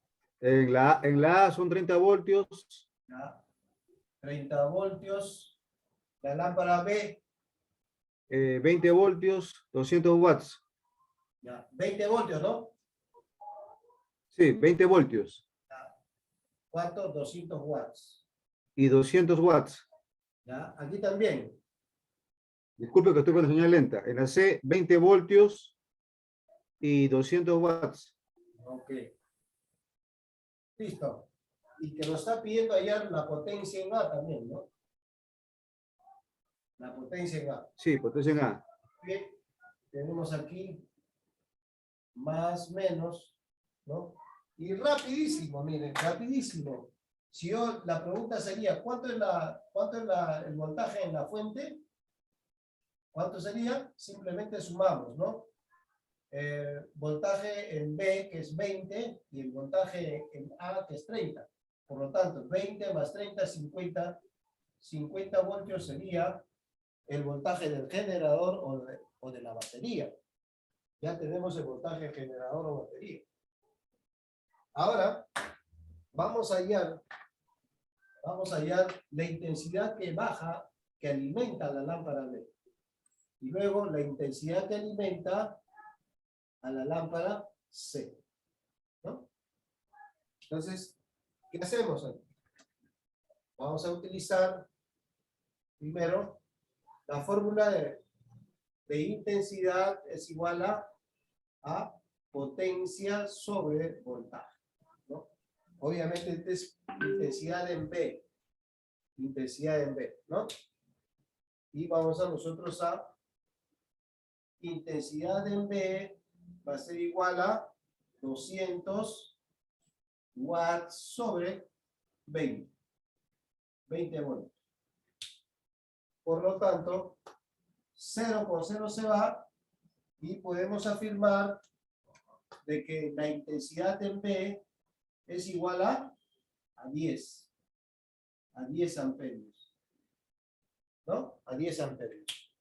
En la A son 30 voltios, lámpara? 30 voltios. La lámpara B, 20 voltios, 200 watts. ya, 20 voltios, ¿no? Sí, 20 voltios ¿Cuánto? 200 watts. y 200 watts. ¿Ya? Aquí también. Disculpe que estoy con la señal lenta. En la C, 20 voltios y 200 watts. Ok. Listo. Y que nos está pidiendo hallar la potencia en A también, ¿no? La potencia en A. Sí, potencia en A. Bien. Tenemos aquí más, menos, ¿no? Y rapidísimo, miren, rapidísimo. Si yo, la pregunta sería, ¿cuánto es el voltaje en la fuente? ¿Cuánto sería? Simplemente sumamos, ¿no? Voltaje en B, que es 20, y el voltaje en A, que es 30. Por lo tanto, 20 más 30, 50. 50 voltios sería el voltaje del generador o de la batería. Ya tenemos el voltaje generador o batería. Ahora, vamos a hallar la intensidad que baja, que alimenta la lámpara LED. Y luego la intensidad que alimenta a la lámpara C. ¿No? Entonces, ¿qué hacemos aquí? Vamos a utilizar primero la fórmula de intensidad es igual a potencia sobre voltaje, ¿no? Obviamente esta es intensidad en B, ¿no? Y vamos a nosotros a intensidad en B va a ser igual a 200 watts sobre 20 voltios. Por lo tanto, 0 con 0 se va y podemos afirmar de que la intensidad en B es igual a 10. A 10 amperios. ¿No? A 10 amperios.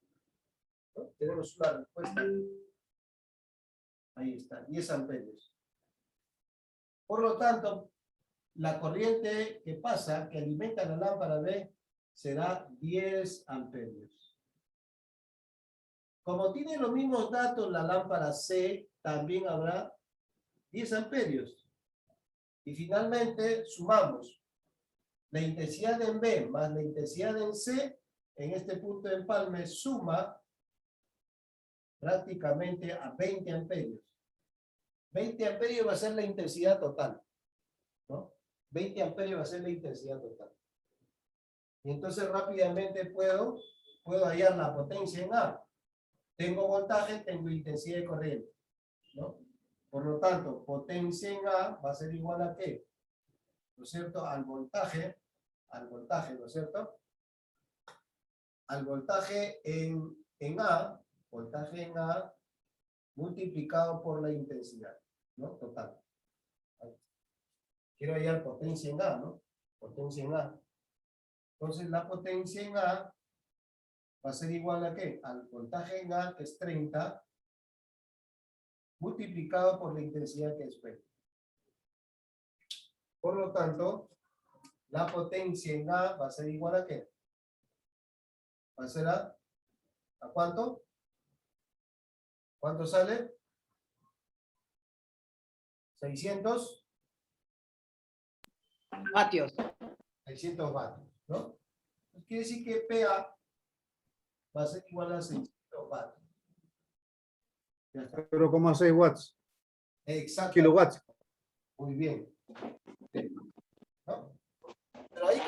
¿No? Tenemos una respuesta. Ahí está, 10 amperios. Por lo tanto, la corriente que pasa, que alimenta la lámpara B, será 10 amperios. Como tiene los mismos datos la lámpara C, también habrá 10 amperios. Y finalmente sumamos la intensidad en B más la intensidad en C, en este punto de empalme suma prácticamente a 20 amperios. 20 amperios va a ser la intensidad total, ¿no? 20 amperios va a ser la intensidad total. Y entonces rápidamente puedo hallar la potencia en A. Tengo voltaje, tengo intensidad de corriente, ¿no? Por lo tanto, potencia en A va a ser igual a ¿qué? ¿No es cierto? Al voltaje, ¿no es cierto? Al voltaje en A, multiplicado por la intensidad, ¿no? Total. Quiero hallar potencia en A, ¿no? Potencia en A. Entonces la potencia en A va a ser igual a ¿qué? Al voltaje en A, que es 30, multiplicado por la intensidad, que es 20. Por lo tanto, la potencia en A va a ser igual a ¿qué? Va a ser ¿a cuánto? ¿Cuánto sale? 600 Vatios. 600 vatios, ¿no? Quiere decir que PA va a ser igual a 600 vatios. Ya está. 0,6 watts, Exacto. kilowatts. Muy bien. ¿No? Pero ahí,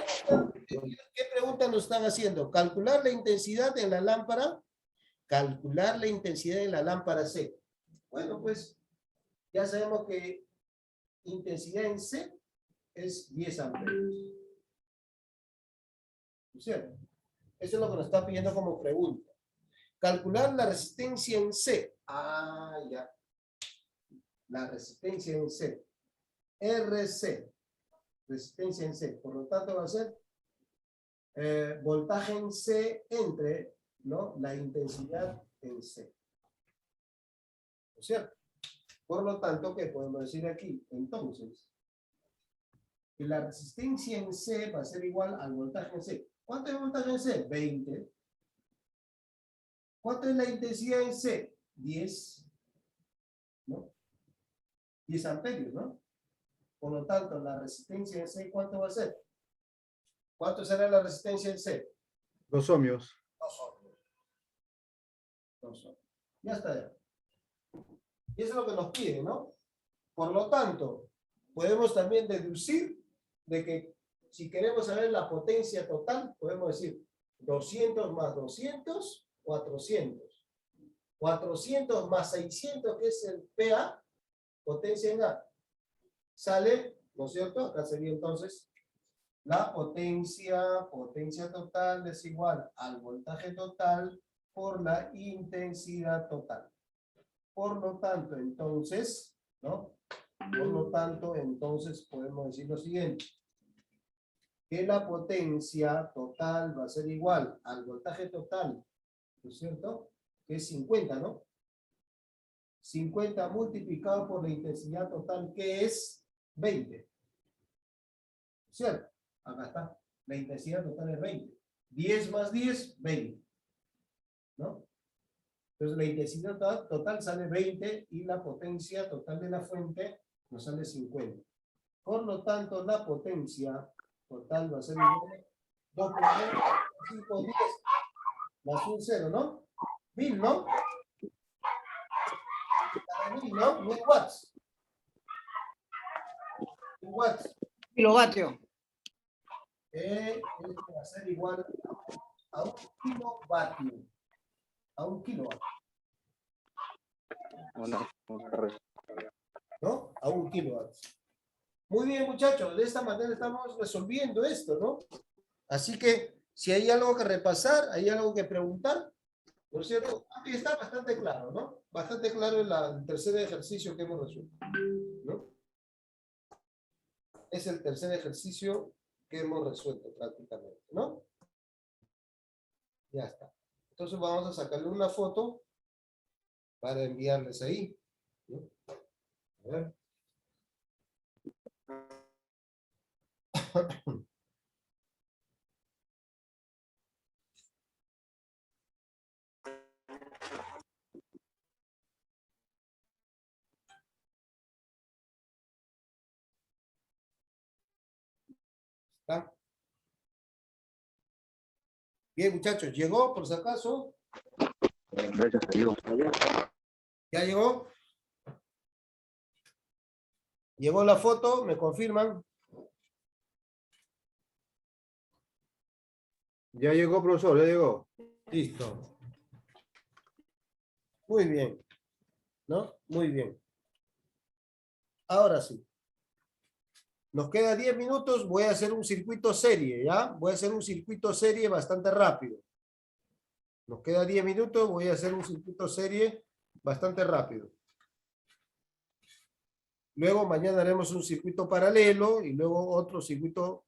¿qué pregunta nos están haciendo? Calcular la intensidad en la lámpara. Calcular la intensidad en la lámpara C. Bueno, pues ya sabemos que intensidad en C es 10 amperios. ¿No es cierto? Eso es lo que nos está pidiendo como pregunta. Calcular la resistencia en C. Ah, ya. La resistencia en C. RC. Resistencia en C. Por lo tanto va a ser voltaje en C entre, ¿no?, la intensidad en C. ¿No es cierto? Por lo tanto, ¿qué podemos decir aquí? Entonces, que la resistencia en C va a ser igual al voltaje en C. ¿Cuánto es el voltaje en C? 20. ¿Cuánto es la intensidad en C? 10. ¿No? 10 amperios, ¿no? Por lo tanto, la resistencia en C, ¿cuánto va a ser? ¿Cuánto será la resistencia en C? 2 ohmios. 2 ohmios. 2 ohmios. Ya está ya. Y eso es lo que nos piden, ¿no? Por lo tanto, podemos también deducir de que si queremos saber la potencia total, podemos decir 200 más 200, 400. 400 más 600, que es el PA, potencia en A. Sale, ¿no es cierto? Acá sería entonces la potencia total es igual al voltaje total por la intensidad total. Por lo tanto, entonces, ¿no? Por lo tanto, entonces podemos decir lo siguiente. Que la potencia total va a ser igual al voltaje total, ¿no es cierto? Que es 50, ¿no? 50 multiplicado por la intensidad total, que es 20. ¿Cierto? Acá está. La intensidad total es 20. 10 más 10, 20. ¿No? Entonces la intensidad total sale 20 y la potencia total de la fuente nos sale 50. Por lo tanto, la potencia total va a ser igual a 2 por 5, 10 más un 0, ¿no? 1000, ¿no? 1000, ¿no? 1000 watts. 1000 watts. Kilovatio. Esto va a ser igual a 1 kilovatio. A 1 kilovatio. ¿No? A 1 kilovatio. Muy bien, muchachos. De esta manera estamos resolviendo esto, ¿no? Así que, si hay algo que repasar, hay algo que preguntar, ¿No es cierto? Y está bastante claro, ¿no? Bastante claro el tercer ejercicio que hemos resuelto, ¿no? Es el tercer ejercicio que hemos resuelto prácticamente, ¿no? Ya está. Entonces vamos a sacarle una foto para enviarles ahí, ¿no? A ver. ¿Está? Bien, muchachos, ¿llegó por si acaso? Gracias a Dios. ¿Ya llegó? ¿Llegó la foto? ¿Me confirman? Ya llegó, profesor, ya llegó. Listo. Muy bien. ¿No? Muy bien. Ahora sí. Nos queda 10 minutos. Voy a hacer un circuito serie, ¿ya? Voy a hacer un circuito serie bastante rápido. Nos queda 10 minutos. Voy a hacer un circuito serie bastante rápido. Luego mañana haremos un circuito paralelo y luego otro circuito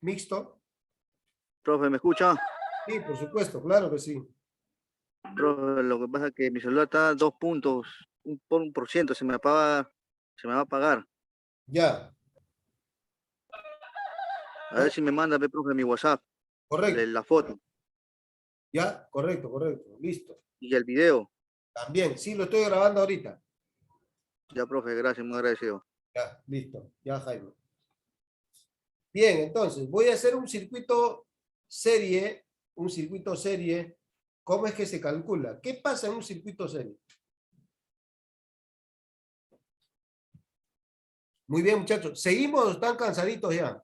mixto. Profe, ¿me escucha? Sí, por supuesto, claro que sí. Profe, lo que pasa es que mi celular está a 2 puntos, por 1%, se me va a apagar. Ya, A ver si me manda, ve, profe, mi WhatsApp, correcto. la foto Ya, correcto, correcto. Listo. y el video. También, sí, lo estoy grabando ahorita. Ya, profe, gracias, muy agradecido. Ya, listo. Ya, Jaime. Bien, entonces, voy a hacer un circuito serie. Un circuito serie. ¿Cómo es que se calcula? ¿Qué pasa en un circuito serie? Muy bien, muchachos. ¿Seguimos o están cansaditos ya?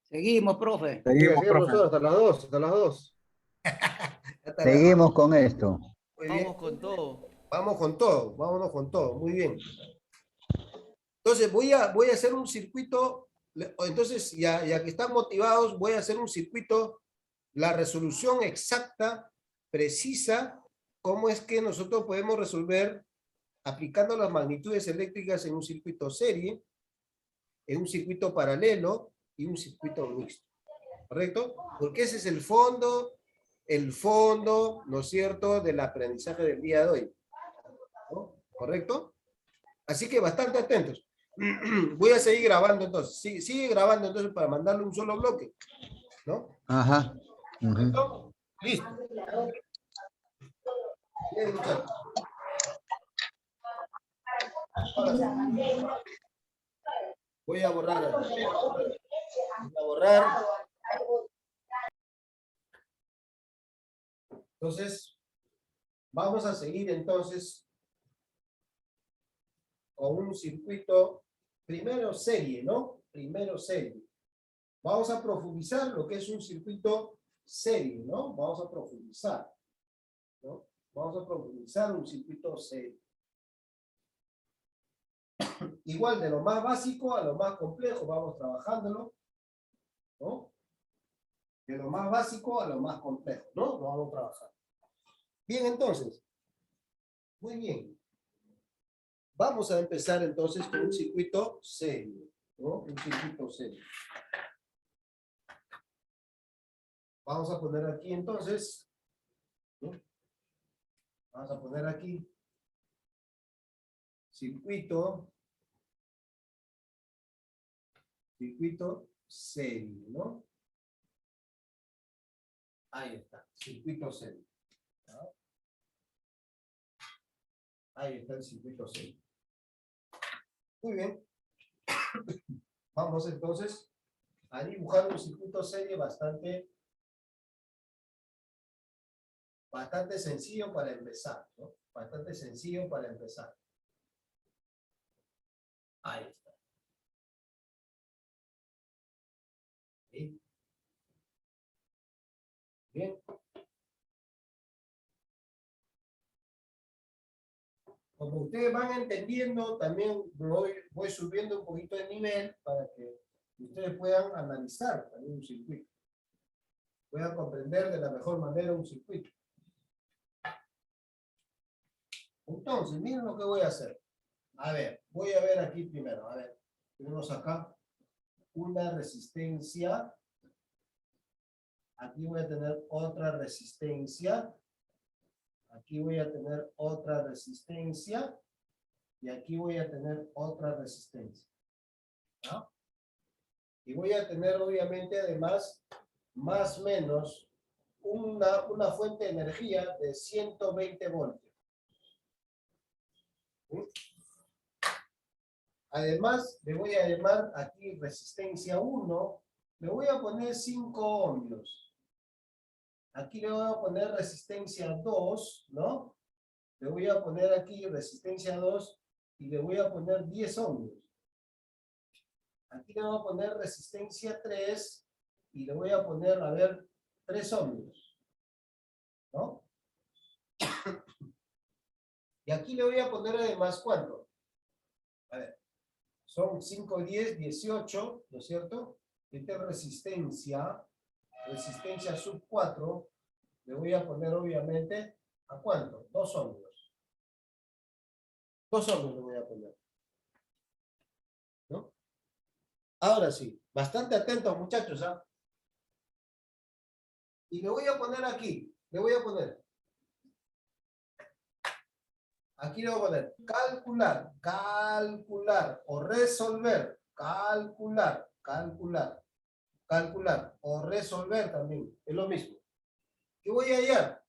Seguimos, profe. Seguimos, profesor, hasta las 2, hasta las 2. Seguimos con esto. Muy bien. Vamos con todo. Vamos con todo, vámonos con todo, muy bien. Entonces voy a hacer un circuito, entonces ya que están motivados, voy a hacer un circuito, la resolución exacta, precisa, cómo es que nosotros podemos resolver aplicando las magnitudes eléctricas en un circuito serie, en un circuito paralelo y un circuito mixto. ¿Correcto? Porque ese es el fondo, ¿no es cierto?, del aprendizaje del día de hoy. ¿No? ¿Correcto? Así que bastante atentos. Voy a seguir grabando entonces. Sigue grabando entonces para mandarle un solo bloque. ¿No? Ajá. Ujú. ¿Correcto? Listo. Bien, muchachos. Ahora sí. Voy a borrar. Voy a borrar. Entonces, vamos a seguir entonces con un circuito, primero serie, ¿no? Primero serie. Vamos a profundizar lo que es un circuito serie, ¿no? Vamos a profundizar, ¿no? Vamos a profundizar un circuito serie. Igual de lo más básico a lo más complejo, vamos trabajándolo, ¿no? De lo más básico a lo más complejo, ¿no? Lo vamos a trabajar. Bien, entonces. Muy bien. Vamos a empezar entonces con un circuito serie, ¿no? Un circuito serie. Vamos a poner aquí entonces, ¿no? Vamos a poner aquí circuito serie, ¿no? Ahí está, circuito serie. ¿No? Ahí está el circuito serie. Muy bien. Vamos entonces a dibujar un circuito serie bastante sencillo para empezar, ¿no? Bastante sencillo para empezar. Ahí está. ¿Sí? Bien. Como ustedes van entendiendo, también voy subiendo un poquito de nivel para que ustedes puedan analizar también un circuito. Voy a comprender de la mejor manera un circuito. Entonces, miren lo que voy a hacer. A ver, voy a ver aquí primero. A ver, tenemos acá una resistencia. Aquí voy a tener otra resistencia. Aquí voy a tener otra resistencia. Y aquí voy a tener otra resistencia. ¿No? Y voy a tener, obviamente, además, más o menos, una fuente de energía de 120 voltios. Además, le voy a llamar aquí resistencia 1, le voy a poner 5 ohmios. Aquí le voy a poner resistencia 2, ¿no? Le voy a poner aquí resistencia 2 y le voy a poner 10 ohmios. Aquí le voy a poner resistencia 3 y le voy a poner, a ver, 3 ohmios, ¿no? Y aquí le voy a poner además, ¿cuánto? A ver, son 5, 10, 18, ¿no es cierto? Esta resistencia sub 4, le voy a poner obviamente, ¿a cuánto? 2 ohmios. 2 ohmios le voy a poner. ¿No? Ahora sí, bastante atentos muchachos, ¿ah? Y le voy a poner aquí, le voy a poner. Aquí le voy a poner calcular, calcular o resolver, calcular, calcular, calcular o resolver también, es lo mismo. ¿Qué voy a hallar?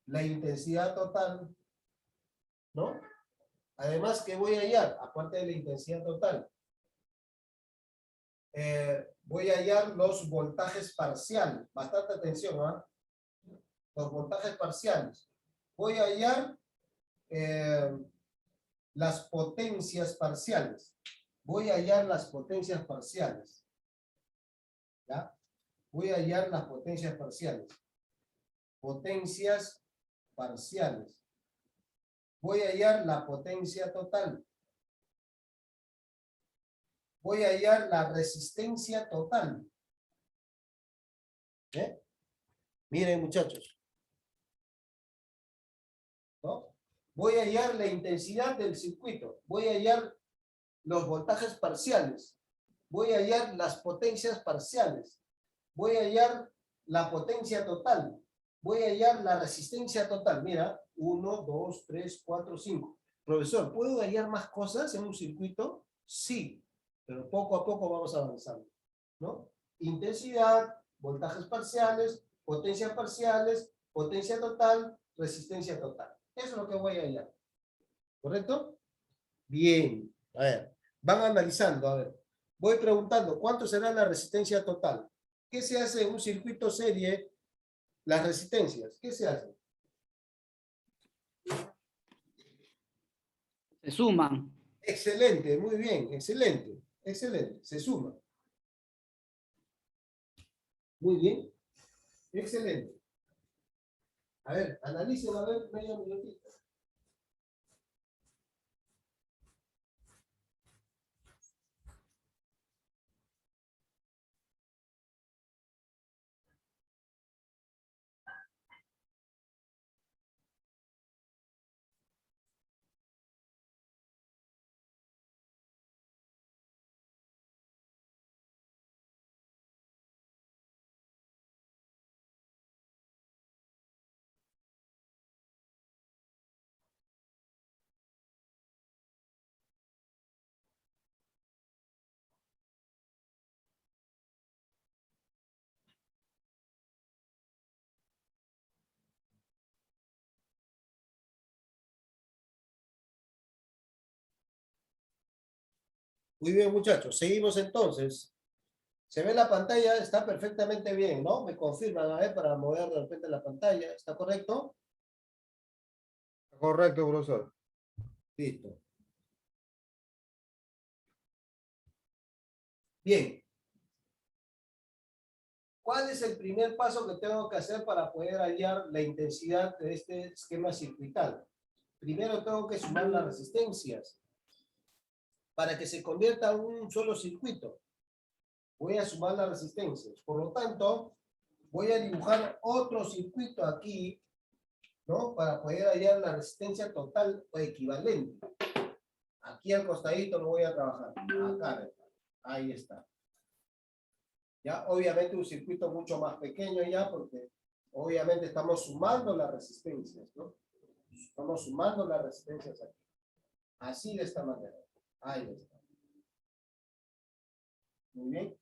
La intensidad total, ¿no? Además, ¿qué voy a hallar? Aparte de la intensidad total. Voy a hallar los voltajes parciales. Bastante atención, ¿ah? Los voltajes parciales. Voy a hallar las potencias parciales. Voy a hallar las potencias parciales. ¿Ya? Voy a hallar las potencias parciales. Potencias parciales. Voy a hallar la potencia total. Voy a hallar la resistencia total. ¿Eh? Miren, muchachos. ¿No? Voy a hallar la intensidad del circuito. Voy a hallar los voltajes parciales. Voy a hallar las potencias parciales. Voy a hallar la potencia total. Voy a hallar la resistencia total. Mira, 1, 2, 3, 4, 5. Profesor, ¿puedo hallar más cosas en un circuito? Sí, pero poco a poco vamos avanzando, ¿no? Intensidad, voltajes parciales, potencias parciales, potencia total, resistencia total. Eso es lo que voy a hallar. ¿Correcto? Bien. A ver, van analizando, a ver. Voy preguntando, ¿cuánto será la resistencia total? ¿Qué se hace en un circuito serie? Las resistencias, ¿qué se hace? Se suman. Excelente, muy bien, excelente, excelente, se suma. Muy bien, excelente. A ver, analicen, a ver, medio minutito. Muy bien, muchachos, seguimos entonces. Se ve la pantalla, está perfectamente bien, ¿no? Me confirman, a ver, para mover de repente la pantalla. ¿Está correcto? Correcto, profesor. Listo. Bien. ¿Cuál es el primer paso que tengo que hacer para poder hallar la intensidad de este esquema circuital? Primero tengo que sumar las resistencias para que se convierta en un solo circuito. Voy a sumar las resistencias. Por lo tanto, voy a dibujar otro circuito aquí, ¿no? Para poder hallar la resistencia total o equivalente. Aquí al costadito lo voy a trabajar. Acá, ahí está. Ya, obviamente un circuito mucho más pequeño ya, porque obviamente estamos sumando las resistencias, ¿no? Estamos sumando las resistencias aquí. Así de esta manera. Ahí está. Muy bien.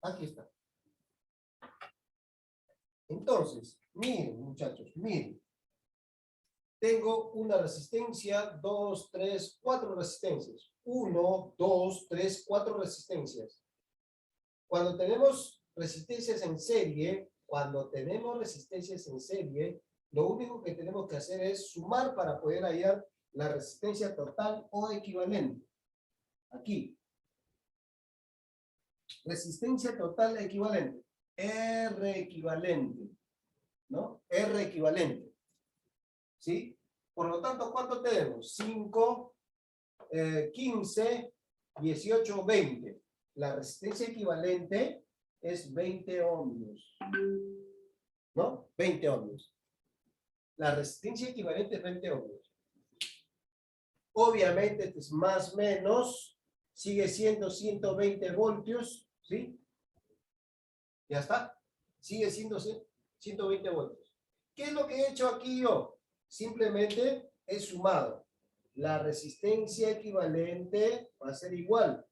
Aquí está. Entonces, miren, muchachos, miren. Tengo una resistencia, 2, 3, 4 resistencias. 1, 2, 3, 4 resistencias. Cuando tenemos resistencias en serie, lo único que tenemos que hacer es sumar para poder hallar la resistencia total o equivalente. Aquí. Resistencia total equivalente. R equivalente. ¿No? R equivalente. ¿Sí? Por lo tanto, ¿cuánto tenemos? 5, 15, 18, 20. La resistencia equivalente es 20 ohmios. ¿No? 20 ohmios. La resistencia equivalente es 20 ohmios. Obviamente, este es más o menos, sigue siendo 120 voltios, ¿sí? Ya está. Sigue siendo 120 voltios. ¿Qué es lo que he hecho aquí yo? Simplemente he sumado. La resistencia equivalente va a ser igual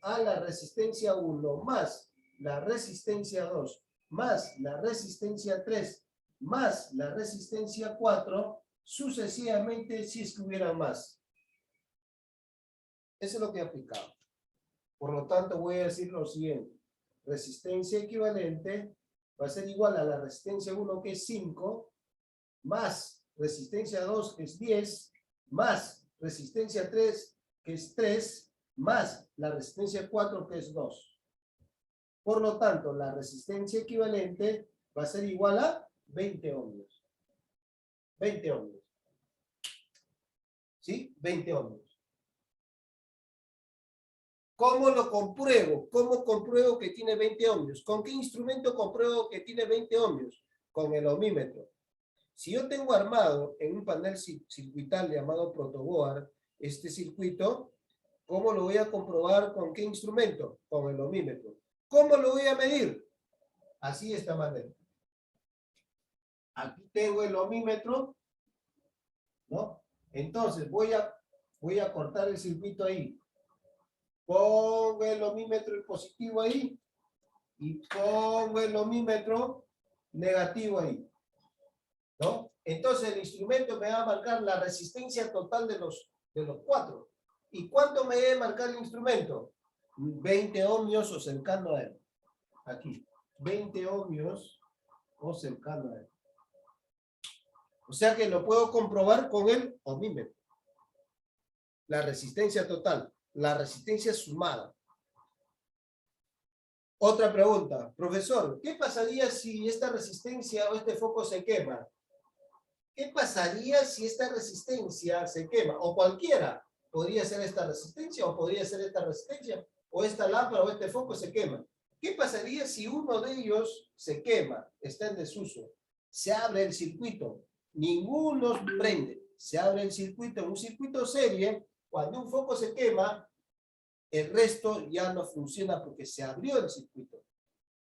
a la resistencia 1 más la resistencia 2 más la resistencia 3 más la resistencia 4 sucesivamente si es que hubiera más. Eso es lo que he aplicado. Por lo tanto voy a decir lo siguiente. Resistencia equivalente va a ser igual a la resistencia 1 que es 5 más resistencia 2 que es 10 más resistencia 3 que es 3 más la resistencia 4 que es 2. Por lo tanto, la resistencia equivalente va a ser igual a 20 ohmios. 20 ohmios. ¿Sí? 20 ohmios. ¿Cómo lo compruebo? ¿Cómo compruebo que tiene 20 ohmios? ¿Con qué instrumento compruebo que tiene 20 ohmios? Con el ohmímetro. Si yo tengo armado en un panel circuital llamado protoboard este circuito, ¿cómo lo voy a comprobar? ¿Con qué instrumento? Con el ohmímetro. ¿Cómo lo voy a medir? Así de esta manera. Aquí tengo el ohmímetro, ¿no? Entonces voy a cortar el circuito ahí. Pongo el ohmímetro el positivo ahí y pongo el ohmímetro negativo ahí, ¿no? Entonces el instrumento me va a marcar la resistencia total de los 4. ¿Y cuánto me debe marcar el instrumento? 20 ohmios o cercano a él. Aquí, 20 ohmios o cercano a él. O sea que lo puedo comprobar con el ohmímetro. La resistencia total, la resistencia sumada. Otra pregunta, profesor, ¿qué pasaría si esta resistencia o este foco se quema? ¿Qué pasaría si esta resistencia se quema? O cualquiera. Podría ser esta resistencia o podría ser esta resistencia. O esta lámpara o este foco se quema. ¿Qué pasaría si uno de ellos se quema? Está en desuso. Se abre el circuito. Ninguno prende. Se abre el circuito. En un circuito serie, cuando un foco se quema, el resto ya no funciona porque se abrió el circuito.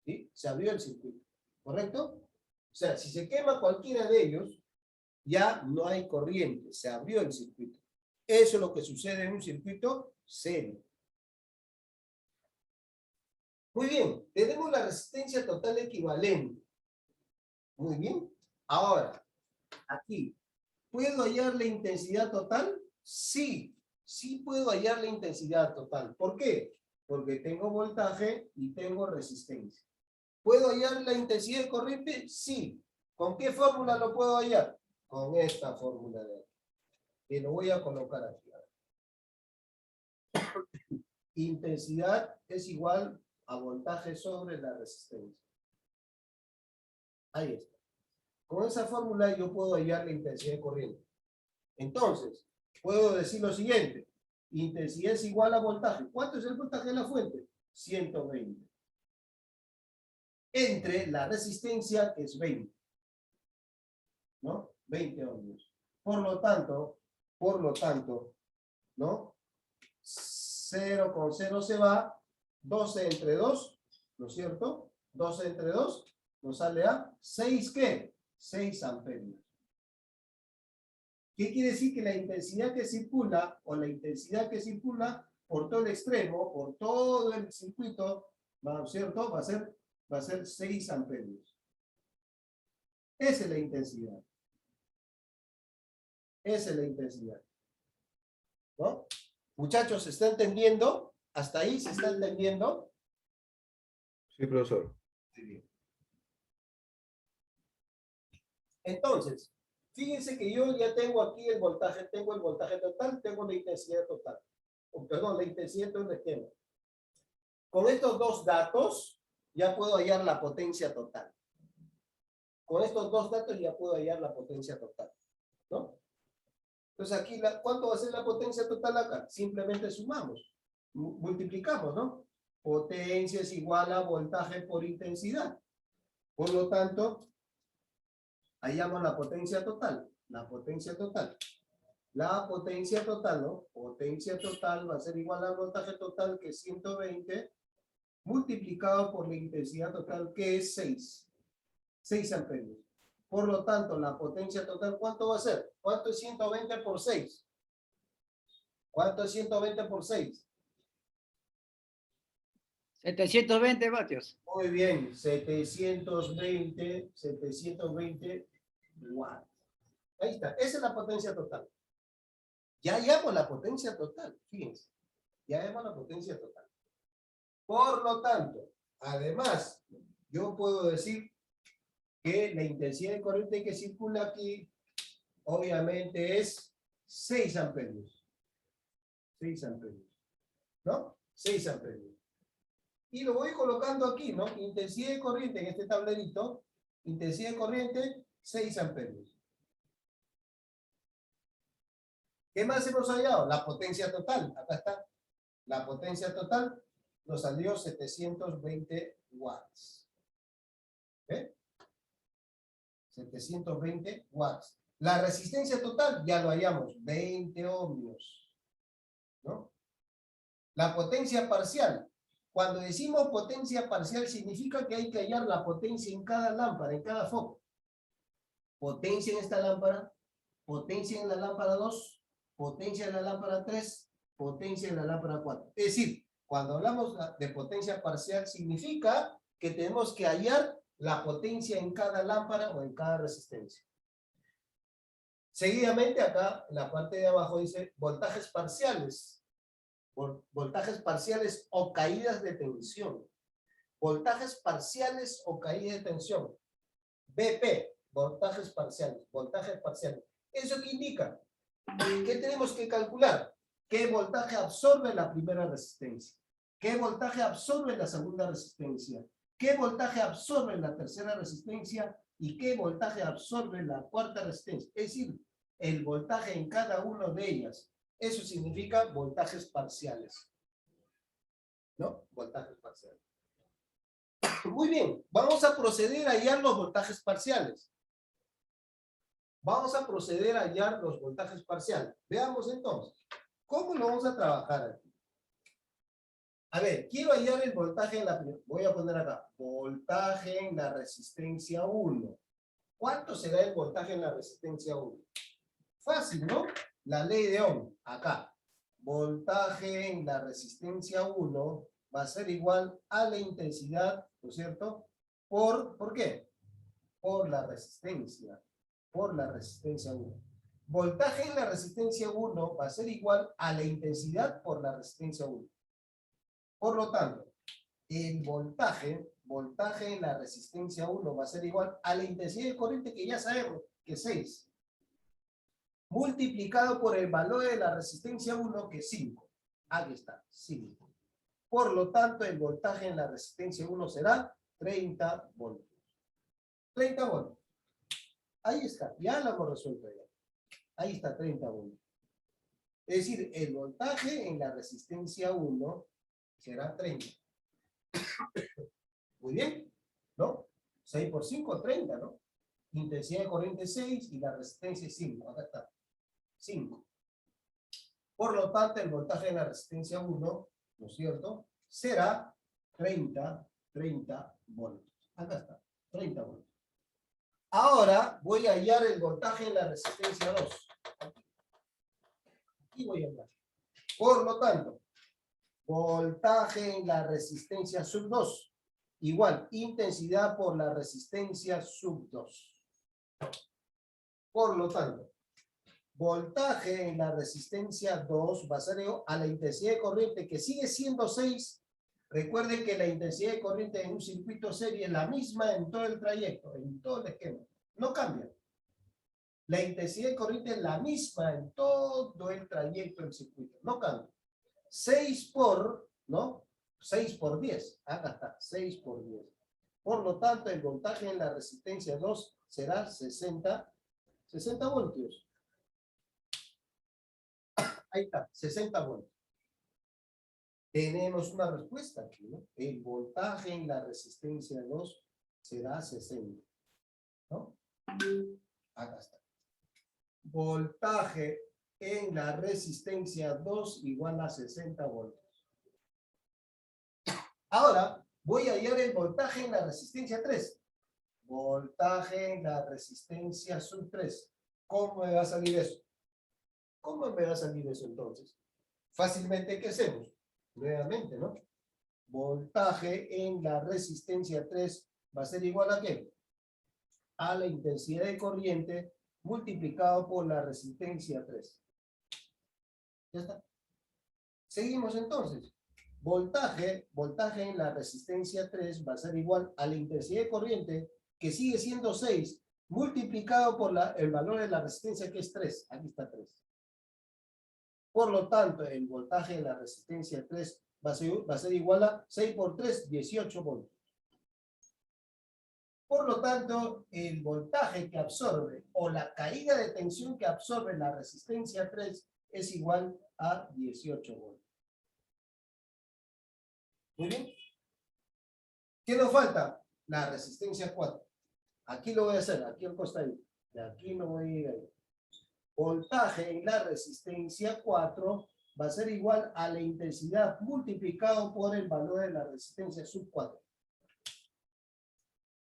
¿Sí? Se abrió el circuito. ¿Correcto? O sea, si se quema cualquiera de ellos, ya no hay corriente, se abrió el circuito. Eso es lo que sucede en un circuito serio. Muy bien, tenemos la resistencia total equivalente. Muy bien. Ahora, aquí, ¿puedo hallar la intensidad total? Sí, sí puedo hallar la intensidad total. ¿Por qué? Porque tengo voltaje y tengo resistencia. ¿Puedo hallar la intensidad de corriente? Sí. ¿Con qué fórmula lo puedo hallar? Con esta fórmula de aquí. Que lo voy a colocar aquí. Intensidad es igual a voltaje sobre la resistencia. Ahí está. Con esa fórmula yo puedo hallar la intensidad de corriente. Entonces, puedo decir lo siguiente. Intensidad es igual a voltaje. ¿Cuánto es el voltaje de la fuente? 120. entre la resistencia, que es 20. ¿No? 20 ohmios. Por lo tanto, ¿no? 0 con 0 se va, 12 entre 2, ¿no es cierto? 12 entre 2 nos sale a 6, ¿qué? 6 amperios. ¿Qué quiere decir? Que la intensidad que circula, o la intensidad que circula por todo el extremo, por todo el circuito, ¿no es cierto? Va a ser 6 amperios. Esa es la intensidad. Esa es la intensidad. ¿No? Muchachos, ¿se está entendiendo? ¿Hasta ahí se está entendiendo? Sí, profesor. Muy bien. Entonces, fíjense que yo ya tengo aquí el voltaje total, tengo la intensidad total. Perdón, la intensidad de un esquema. Con estos dos datos ya puedo hallar la potencia total. Con estos dos datos ya puedo hallar la potencia total. ¿No? Entonces aquí, ¿cuánto va a ser la potencia total acá? Simplemente sumamos, multiplicamos, ¿no? Potencia es igual a voltaje por intensidad. Por lo tanto, hallamos la potencia total. La potencia total. La potencia total, ¿no? Potencia total va a ser igual al voltaje total, que es 120, multiplicado por la intensidad total, que es 6. 6 amperios. Por lo tanto, la potencia total, ¿cuánto va a ser? ¿Cuánto es 120 por 6? ¿Cuánto es 120 por 6? 720 vatios. Muy bien, 720 watts. Ahí está, esa es la potencia total. Ya hallamos la potencia total, fíjense. Ya hallamos la potencia total. Por lo tanto, además, yo puedo decir que la intensidad de corriente que circula aquí, obviamente, es 6 amperios. 6 amperios. ¿No? 6 amperios. Y lo voy colocando aquí, ¿no? Intensidad de corriente en este tablerito. Intensidad de corriente, 6 amperios. ¿Qué más hemos hallado? La potencia total. Acá está. La potencia total nos salió 720 watts. ¿Eh? 720 watts. La resistencia total, ya lo hallamos, 20 ohmios. ¿No? La potencia parcial. Cuando decimos potencia parcial, significa que hay que hallar la potencia en cada lámpara, en cada foco. Potencia en esta lámpara, potencia en la lámpara 2, potencia en la lámpara 3, potencia en la lámpara 4. Es decir, cuando hablamos de potencia parcial, significa que tenemos que hallar la potencia en cada lámpara o en cada resistencia. Seguidamente acá, en la parte de abajo dice voltajes parciales. Voltajes parciales o caídas de tensión. Voltajes parciales o caídas de tensión. BP, voltajes parciales. Voltajes parciales. ¿Eso qué indica? ¿Qué tenemos que calcular? ¿Qué voltaje absorbe la primera resistencia? ¿Qué voltaje absorbe la segunda resistencia? ¿Qué voltaje absorbe la tercera resistencia? ¿Y qué voltaje absorbe la cuarta resistencia? Es decir, el voltaje en cada una de ellas. Eso significa voltajes parciales. ¿No? Voltajes parciales. Muy bien, vamos a proceder a hallar los voltajes parciales. Vamos a proceder a hallar los voltajes parciales. Veamos entonces, ¿cómo lo vamos a trabajar aquí? A ver, quiero hallar el voltaje en la primera. Voy a poner acá, voltaje en la resistencia 1. ¿Cuánto será el voltaje en la resistencia 1? Fácil, ¿no? La ley de Ohm, acá. Voltaje en la resistencia 1 va a ser igual a la intensidad, ¿no es cierto? ¿Por qué? Por la resistencia. Por la resistencia 1. Voltaje en la resistencia 1 va a ser igual a la intensidad por la resistencia 1. Por lo tanto, el voltaje en la resistencia 1 va a ser igual a la intensidad de corriente, que ya sabemos que es 6. Multiplicado por el valor de la resistencia 1, que es 5. Aquí está, 5. Por lo tanto, el voltaje en la resistencia 1 será 30 voltios. 30 voltios. Ahí está, ya lo hemos resuelto ya. Ahí está, 30 voltios. Es decir, el voltaje en la resistencia 1 será 30. Muy bien. ¿no? 6 por 5, 30, ¿no? Intensidad de corriente 6 y la resistencia es 5. Acá está. 5. Por lo tanto, el voltaje de la resistencia 1, ¿no es cierto?, será 30 voltios. Acá está, 30 voltios. Ahora voy a hallar el voltaje de la resistencia 2. Aquí voy a hallar. Por lo tanto, voltaje en la resistencia sub 2. Igual, intensidad por la resistencia sub 2. Por lo tanto, voltaje en la resistencia 2 va a ser a la intensidad de corriente que sigue siendo 6. Recuerden que la intensidad de corriente en un circuito serie es la misma en todo el trayecto, en todo el esquema. No cambia. La intensidad de corriente es la misma en todo el trayecto del circuito. No cambia. 6 por, ¿no? 6 por 10. Acá está, 6 por 10. Por lo tanto, el voltaje en la resistencia 2 será 60 voltios. Ahí está, 60 voltios. Tenemos una respuesta aquí, ¿no? El voltaje en la resistencia 2 será 60. ¿No? Acá está. Voltaje en la resistencia 2 igual a 60 voltios. Ahora voy a hallar el voltaje en la resistencia 3. Voltaje en la resistencia sub 3. ¿Cómo me va a salir eso? ¿Cómo me va a salir eso entonces? Fácilmente, ¿qué hacemos? Nuevamente, ¿no? Voltaje en la resistencia 3 va a ser igual a ¿qué? A la intensidad de corriente multiplicado por la resistencia 3. ¿Ya está? Seguimos entonces. Voltaje en la resistencia 3 va a ser igual a la intensidad de corriente que sigue siendo 6 multiplicado por el valor de la resistencia que es 3. Aquí está 3. Por lo tanto, el voltaje de la resistencia 3 va a ser igual a 6 por 3, 18 voltios. Por lo tanto, el voltaje que absorbe o la caída de tensión que absorbe la resistencia 3 es igual a 18 voltios. Muy bien. ¿Qué nos falta? La resistencia 4. Aquí lo voy a hacer, aquí al costadito. De aquí no voy a ir ahí. Voltaje en la resistencia 4 va a ser igual a la intensidad multiplicado por el valor de la resistencia sub 4.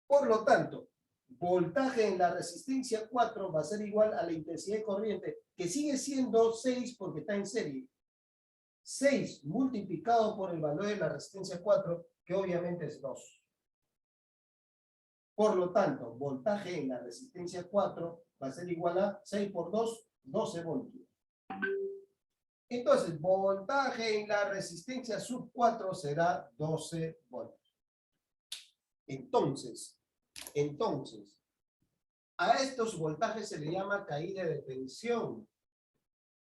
Por lo tanto, voltaje en la resistencia 4 va a ser igual a la intensidad de corriente, que sigue siendo 6 porque está en serie. 6 multiplicado por el valor de la resistencia 4, que obviamente es 2. Por lo tanto, voltaje en la resistencia 4 va a ser igual a 6 por 2, 12 voltios. Entonces, voltaje en la resistencia sub 4 será 12 voltios. Entonces, a estos voltajes se le llama caída de tensión.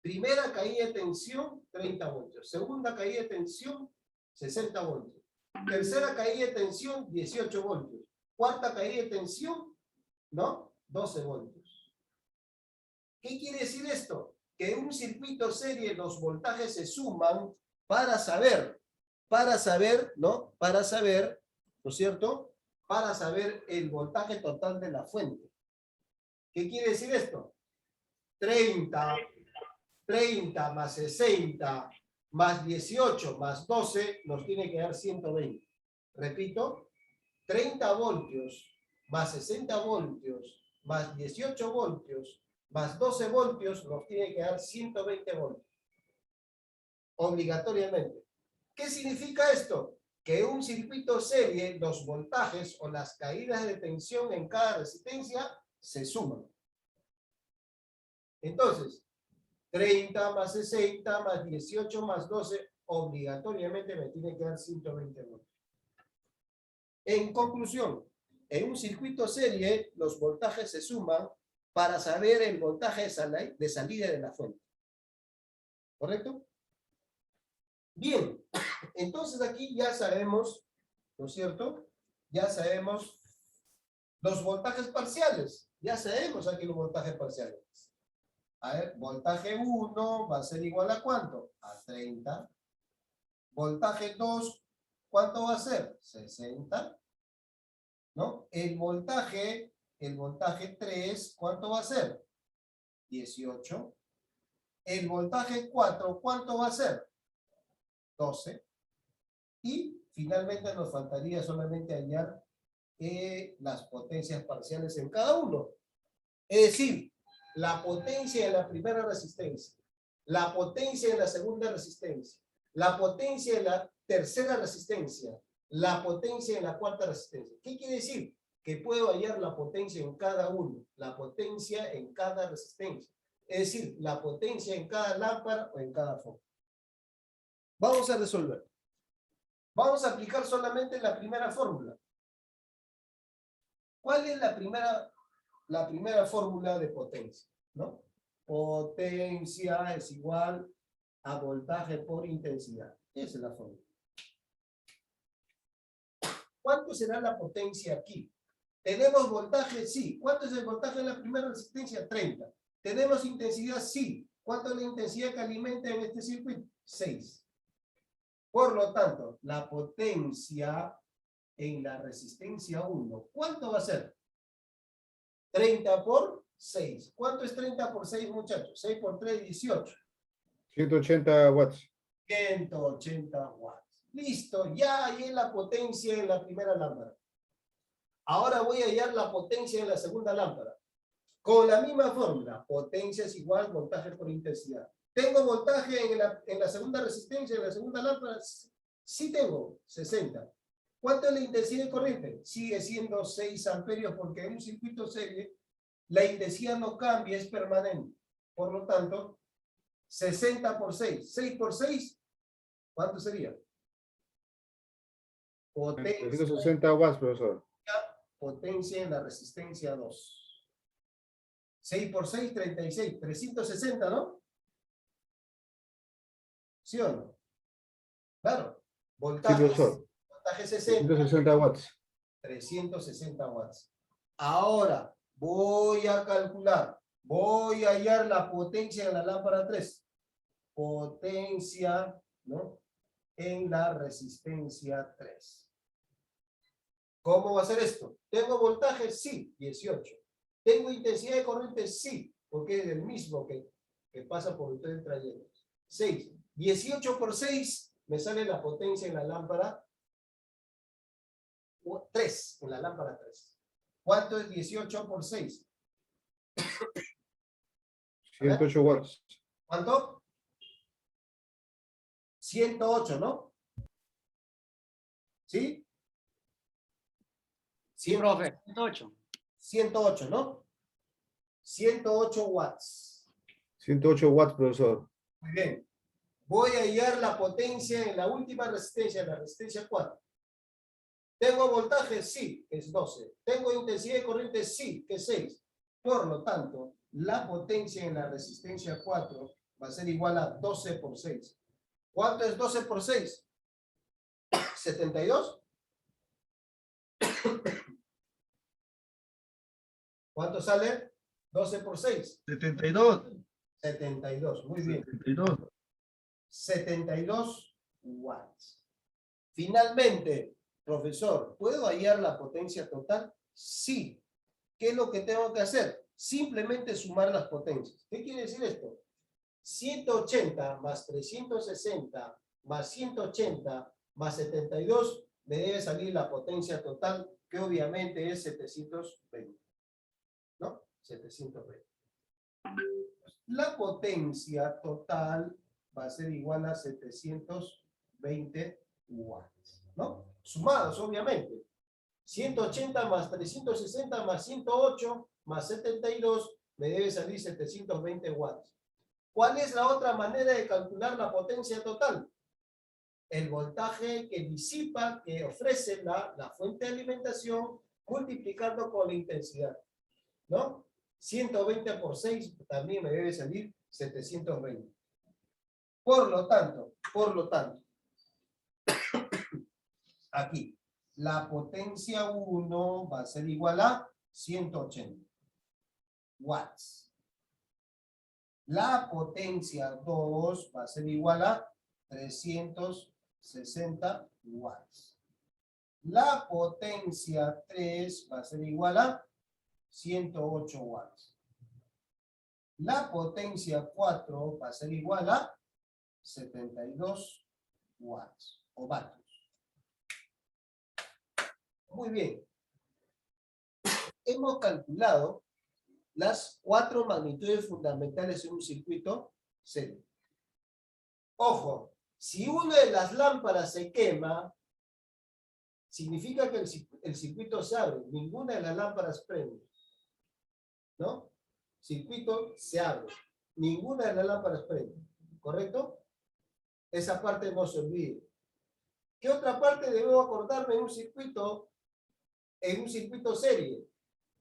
Primera caída de tensión, 30 voltios. Segunda caída de tensión, 60 voltios. Tercera caída de tensión, 18 voltios. Cuarta caída de tensión, ¿no? 12 voltios. ¿Qué quiere decir esto? Que en un circuito serie los voltajes se suman para saber, ¿no? Para saber, ¿no es cierto? Para saber el voltaje total de la fuente. ¿Qué quiere decir esto? 30 más 60 más 18 más 12 nos tiene que dar 120. Repito, 30 voltios más 60 voltios más 18 voltios más 12 voltios nos tiene que dar 120 voltios. Obligatoriamente. ¿Qué significa esto? Que en un circuito serie los voltajes o las caídas de tensión en cada resistencia se suman. Entonces, 30 más 60 más 18 más 12 obligatoriamente me tiene que dar 120 voltios. En conclusión, en un circuito serie los voltajes se suman para saber el voltaje de salida de la fuente. ¿Correcto? Bien, entonces aquí ya sabemos, ¿no es cierto? Ya sabemos los voltajes parciales. Ya sabemos aquí los voltajes parciales. A ver, voltaje 1 va a ser igual a ¿cuánto? A 30. Voltaje 2, ¿cuánto va a ser? 60. ¿no? El voltaje 3, ¿cuánto va a ser? 18. El voltaje 4, ¿cuánto va a ser? 12. Y finalmente nos faltaría solamente hallar las potencias parciales en cada uno. Es decir, la potencia en la primera resistencia, la potencia en la segunda resistencia, la potencia en la tercera resistencia, la potencia en la cuarta resistencia. ¿Qué quiere decir? Que puedo hallar la potencia en cada uno, la potencia en cada resistencia. Es decir, la potencia en cada lámpara o en cada foco. Vamos a resolver. Vamos a aplicar solamente la primera fórmula. ¿Cuál es la primera fórmula de potencia? ¿No? Potencia es igual a voltaje por intensidad. Esa es la fórmula. ¿Cuánto será la potencia aquí? ¿Tenemos voltaje? Sí. ¿Cuánto es el voltaje en la primera resistencia? 30. ¿Tenemos intensidad? Sí. ¿Cuánto es la intensidad que alimenta en este circuito? 6. Por lo tanto, la potencia en la resistencia 1, ¿cuánto va a ser? 30 por 6. ¿Cuánto es 30 por 6, muchachos? 6 por 3, 18. 180 watts. 180 watts. Listo, ya hallé la potencia en la primera lámpara. Ahora voy a hallar la potencia en la segunda lámpara. Con la misma fórmula, potencia es igual voltaje por intensidad. ¿Tengo voltaje en la segunda resistencia, en la segunda lámpara? Sí tengo, 60. ¿Cuánto es la intensidad de corriente? Sigue siendo 6 amperios porque en un circuito serie la intensidad no cambia, es permanente. Por lo tanto, 60 por 6. 6 por 6, ¿cuánto sería? Potencia, 360 watts, profesor. potencia en la resistencia 2. 6 por 6, 36. 360, ¿no? ¿Sí o no? Claro. Sí, Voltaje, profesor. voltaje 60. 360 watts. 360 watts. Ahora voy a calcular, voy a hallar la potencia en la lámpara 3. Potencia, ¿no? En la resistencia 3. ¿Cómo va a ser esto? ¿Tengo voltaje? Sí, 18. ¿Tengo intensidad de corriente? Sí, porque es el mismo que pasa por ustedes trayendo. 6. 18 por 6 me sale la potencia en la lámpara 3, en la lámpara 3. ¿Cuánto es 18 por 6? 108 watts. ¿Cuánto? 108, ¿no? ¿Sí? Sí, profe, 108. 108, ¿no? 108 watts. 108 watts, profesor. Muy bien. Voy a hallar la potencia en la última resistencia, en la resistencia 4. ¿Tengo voltaje? Sí, que es 12. ¿Tengo intensidad de corriente? Sí, que es 6. Por lo tanto, la potencia en la resistencia 4 va a ser igual a 12 por 6. ¿Cuánto es 12 por 6? 72. ¿Cuánto sale? 12 por 6. 72. 72, muy bien. 72. 72 watts. Finalmente, profesor, ¿puedo hallar la potencia total? Sí. ¿Qué es lo que tengo que hacer? Simplemente sumar las potencias. ¿Qué quiere decir esto? 180 más 360 más 180 más 72 me debe salir la potencia total, que obviamente es 720. ¿No? 720. La potencia total va a ser igual a 720 watts, ¿no? Sumados, obviamente. 180 más 360 más 108 más 72 me debe salir 720 watts. ¿Cuál es la otra manera de calcular la potencia total? El voltaje que disipa, que ofrece la fuente de alimentación, multiplicando con la intensidad, ¿no? 120 por 6 también me debe salir 720. Por lo tanto, aquí, la potencia 1 va a ser igual a 180 watts. La potencia 2 va a ser igual a 360 watts. la potencia 3 va a ser igual a 108 watts. La potencia 4 va a ser igual a 72 watts o vatios. Muy bien. Hemos calculado las 4 magnitudes fundamentales en un circuito serie. Ojo, si una de las lámparas se quema, significa que el circuito se abre, ninguna de las lámparas prende. ¿No? Circuito se abre, ninguna de las lámparas prende. ¿Correcto? Esa parte no se olvide. ¿Qué otra parte debo acordarme en un circuito serie?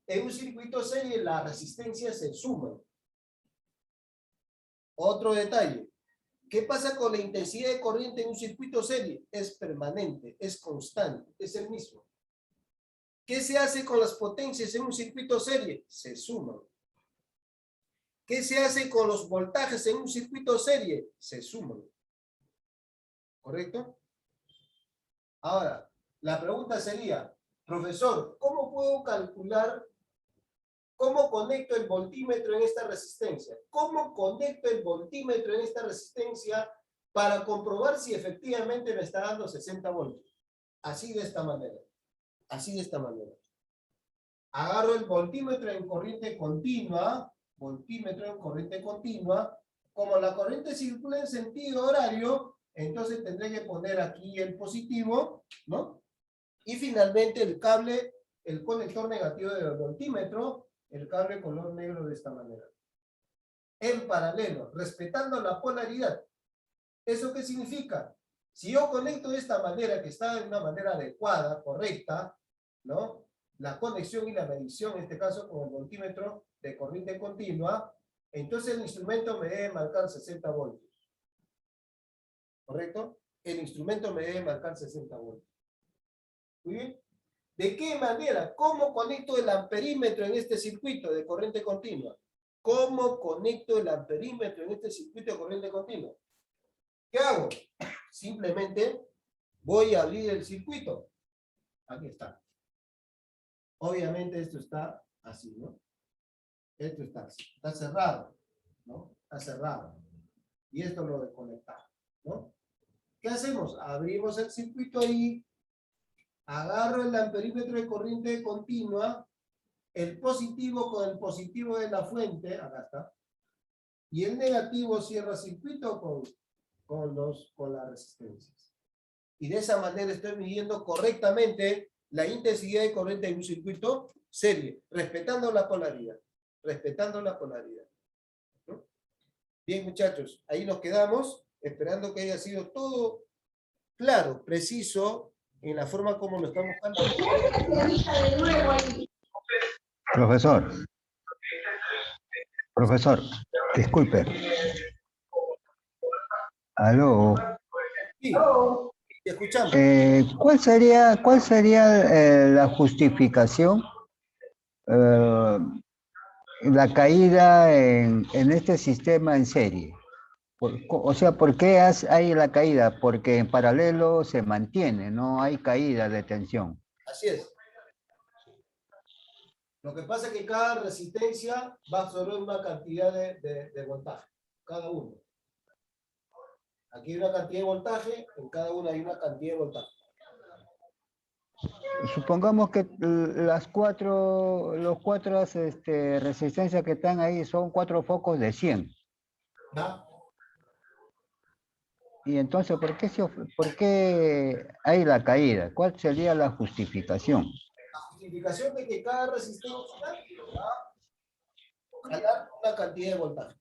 En un circuito serie las resistencias se suman. Otro detalle. ¿Qué pasa con la intensidad de corriente en un circuito serie? Es permanente, es constante, es el mismo. ¿Qué se hace con las potencias en un circuito serie? Se suman. ¿Qué se hace con los voltajes en un circuito serie? Se suman. ¿Correcto? Ahora, la pregunta sería, profesor, ¿cómo puedo calcular, cómo conecto el voltímetro en esta resistencia? ¿Cómo conecto el voltímetro en esta resistencia para comprobar si efectivamente me está dando 60 voltios? Así de esta manera. Así de esta manera. Agarro el voltímetro en corriente continua, como la corriente circula en sentido horario, entonces tendré que poner aquí el positivo, ¿no? Y finalmente el cable, el conector negativo del voltímetro, el cable color negro de esta manera. En paralelo, respetando la polaridad. ¿Eso qué significa? Si yo conecto de esta manera, que está de una manera adecuada, correcta, ¿no? La conexión y la medición, en este caso con el voltímetro de corriente continua, entonces el instrumento me debe marcar 60 voltios. ¿Correcto? El instrumento me debe marcar 60 voltios. Muy bien. ¿De qué manera? ¿Cómo conecto el amperímetro en este circuito de corriente continua? ¿Cómo conecto el amperímetro en este circuito de corriente continua? ¿Qué hago? Simplemente voy a abrir el circuito. Aquí está. Obviamente esto está así, ¿no? Esto está así. Está cerrado, ¿no? Está cerrado. Y esto lo desconectamos, ¿no? ¿Qué hacemos? Abrimos el circuito ahí, agarro el amperímetro de corriente continua, el positivo con el positivo de la fuente, acá está, y el negativo cierra circuito con las resistencias. Y de esa manera estoy midiendo correctamente la intensidad de corriente en un circuito serie, respetando la polaridad. Respetando la polaridad. ¿No? Bien, muchachos, ahí nos quedamos, esperando que haya sido todo claro, preciso, en la forma como lo estamos calculando. Profesor, disculpe. Aló. Sí, te escuchamos. ¿Cuál sería la justificación, la caída en este sistema en serie? O sea, ¿por qué hay la caída? Porque en paralelo se mantiene, no hay caída de tensión. Así es. Lo que pasa es que cada resistencia va a absorber una cantidad de voltaje, cada uno. Aquí hay una cantidad de voltaje, en cada una hay una cantidad de voltaje. Supongamos que los cuatro resistencias que están ahí son 4 focos de 100. ¿Ya? Y entonces, ¿por qué hay la caída? ¿Cuál sería la justificación? La justificación de que cada resistencia va a jalar una cantidad de voltaje.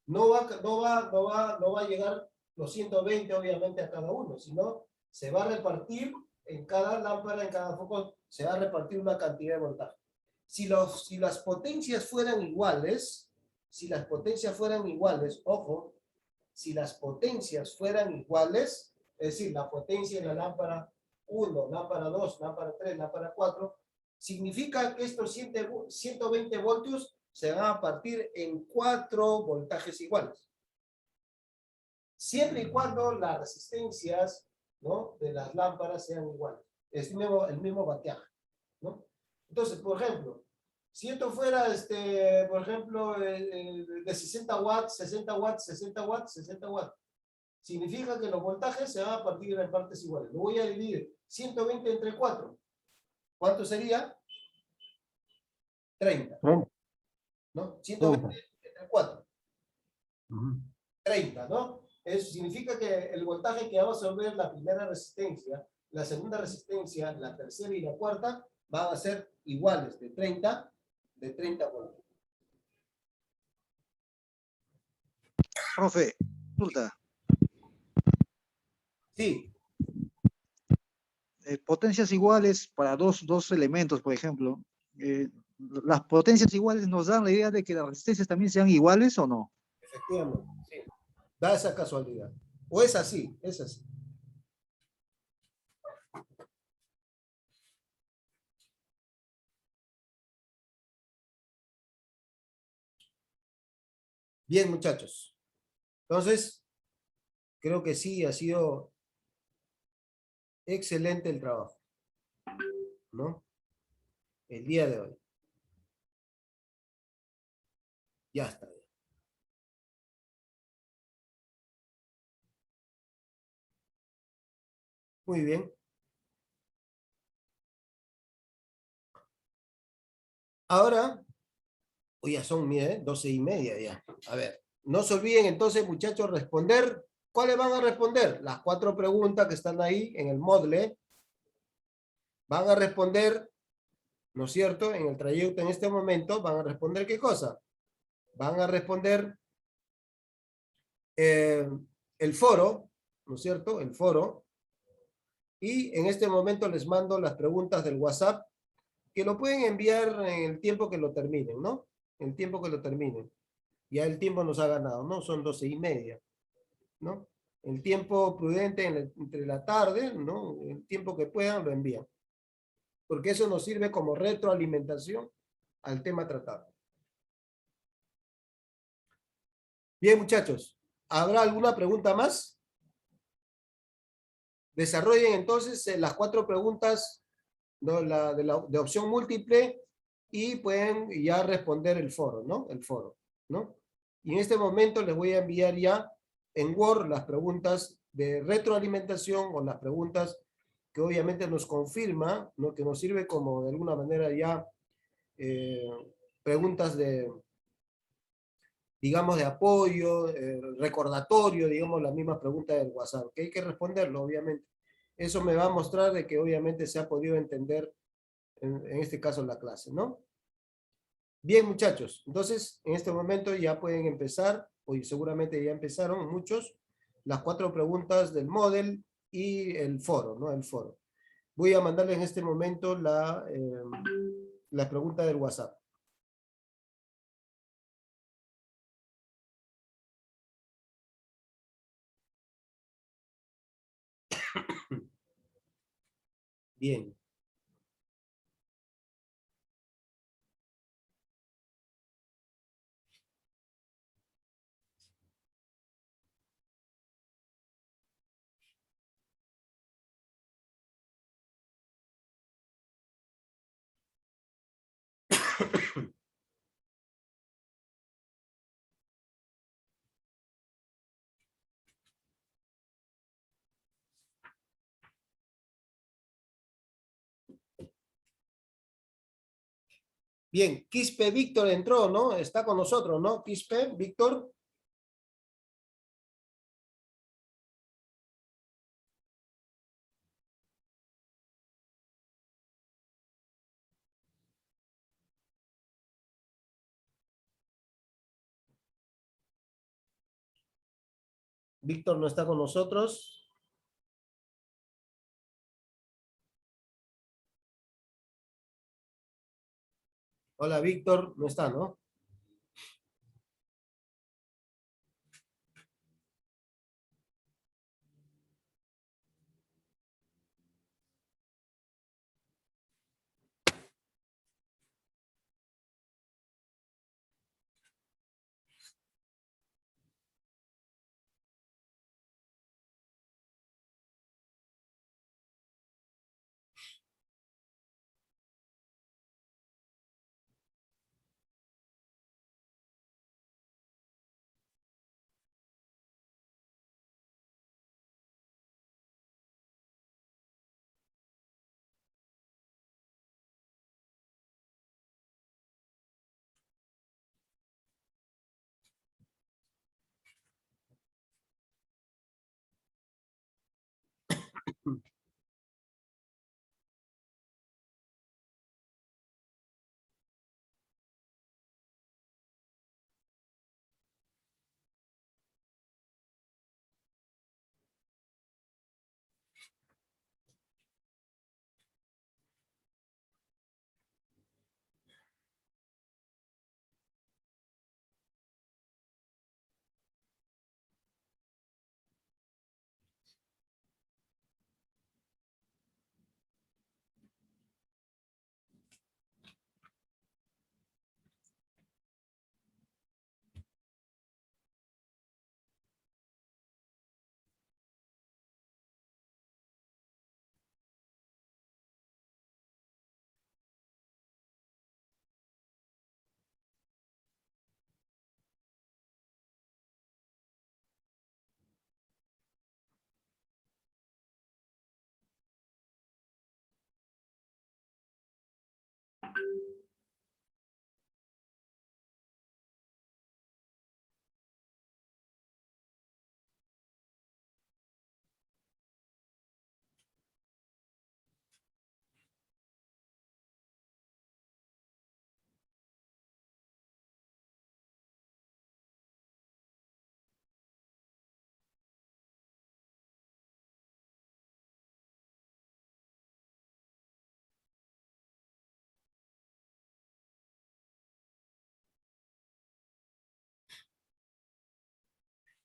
No va a llegar los 120 obviamente a cada uno, sino se va a repartir en cada lámpara, en cada foco, se va a repartir una cantidad de voltaje. Si las potencias fueran iguales, ojo, si las potencias fueran iguales, es decir, la potencia en la lámpara 1, lámpara 2, lámpara 3, lámpara 4, significa que estos 120 voltios se van a partir en 4 voltajes iguales. Siempre y cuando las resistencias, ¿no?, de las lámparas sean iguales. es el mismo bateaje, ¿no? Entonces, por ejemplo, si esto fuera, por ejemplo, de 60 watts, 60 watts, 60 watts, 60 watts, significa que los voltajes se van a partir en partes iguales. Lo voy a dividir 120 entre 4. ¿Cuánto sería? 30, 30. ¿no? 120 entre 4. Ujú. 30, ¿no? Eso significa que el voltaje que va a absorber la primera resistencia, la segunda resistencia, la tercera y la cuarta van a ser iguales de 30 voltios. Profe, consulta. Sí, Potencias iguales para dos elementos, por ejemplo. ¿Las potencias iguales nos dan la idea de que las resistencias también sean iguales o no? efectivamente, sí. Da esa casualidad. O es así, es así. Bien, muchachos. Entonces, creo que sí, ha sido excelente el trabajo, ¿no? El día de hoy. Ya está. Muy bien. Ahora, hoy ya son 12:30 ya. A ver, no se olviden entonces, muchachos, responder. ¿Cuáles van a responder? Las 4 preguntas que están ahí en el Moodle. Van a responder, ¿no es cierto? En el trayecto en este momento, van a responder ¿qué cosa? Van a responder eh, el foro, ¿no es cierto? El foro. Y en este momento les mando las preguntas del WhatsApp, que lo pueden enviar en el tiempo que lo terminen, ¿no? En el tiempo que lo terminen. Ya el tiempo nos ha ganado, ¿no? Son 12:30, ¿no? El tiempo prudente entre la tarde, ¿no? El tiempo que puedan lo envían. Porque eso nos sirve como retroalimentación al tema tratado. Bien, muchachos, ¿habrá alguna pregunta más? Desarrollen entonces las 4 preguntas, ¿no? De opción múltiple y pueden ya responder el foro, ¿no? El foro, ¿no? Y en este momento les voy a enviar ya en Word las preguntas de retroalimentación o las preguntas que obviamente nos confirma, ¿no? Que nos sirve como de alguna manera ya eh, preguntas de, digamos, de apoyo, recordatorio, digamos, las mismas preguntas del WhatsApp, que hay que responderlo, obviamente. Eso me va a mostrar de que obviamente se ha podido entender, en este caso, la clase, ¿no? Bien, muchachos, entonces, en este momento ya pueden empezar, o seguramente ya empezaron muchos, las 4 preguntas del Moodle y el foro, ¿no? El foro. Voy a mandarles en este momento la pregunta del WhatsApp. Bien. Bien, Quispe Víctor entró, ¿no? Está con nosotros, ¿no? Quispe Víctor. Víctor no está con nosotros. Hola, Víctor, no está, ¿no?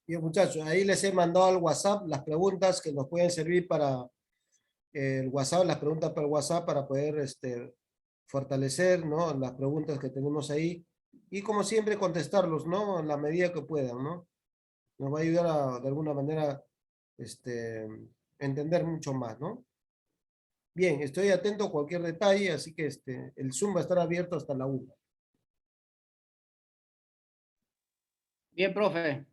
Bien, muchachos, ahí les he mandado al WhatsApp las preguntas que nos pueden servir para el WhatsApp, las preguntas para el WhatsApp para poder fortalecer, ¿no? Las preguntas que tenemos ahí y como siempre contestarlos, ¿no? En la medida que puedan, ¿no? Nos va a ayudar de alguna manera entender mucho más, ¿no? Bien, estoy atento a cualquier detalle, así que el Zoom va a estar abierto hasta la 1. Bien, profe.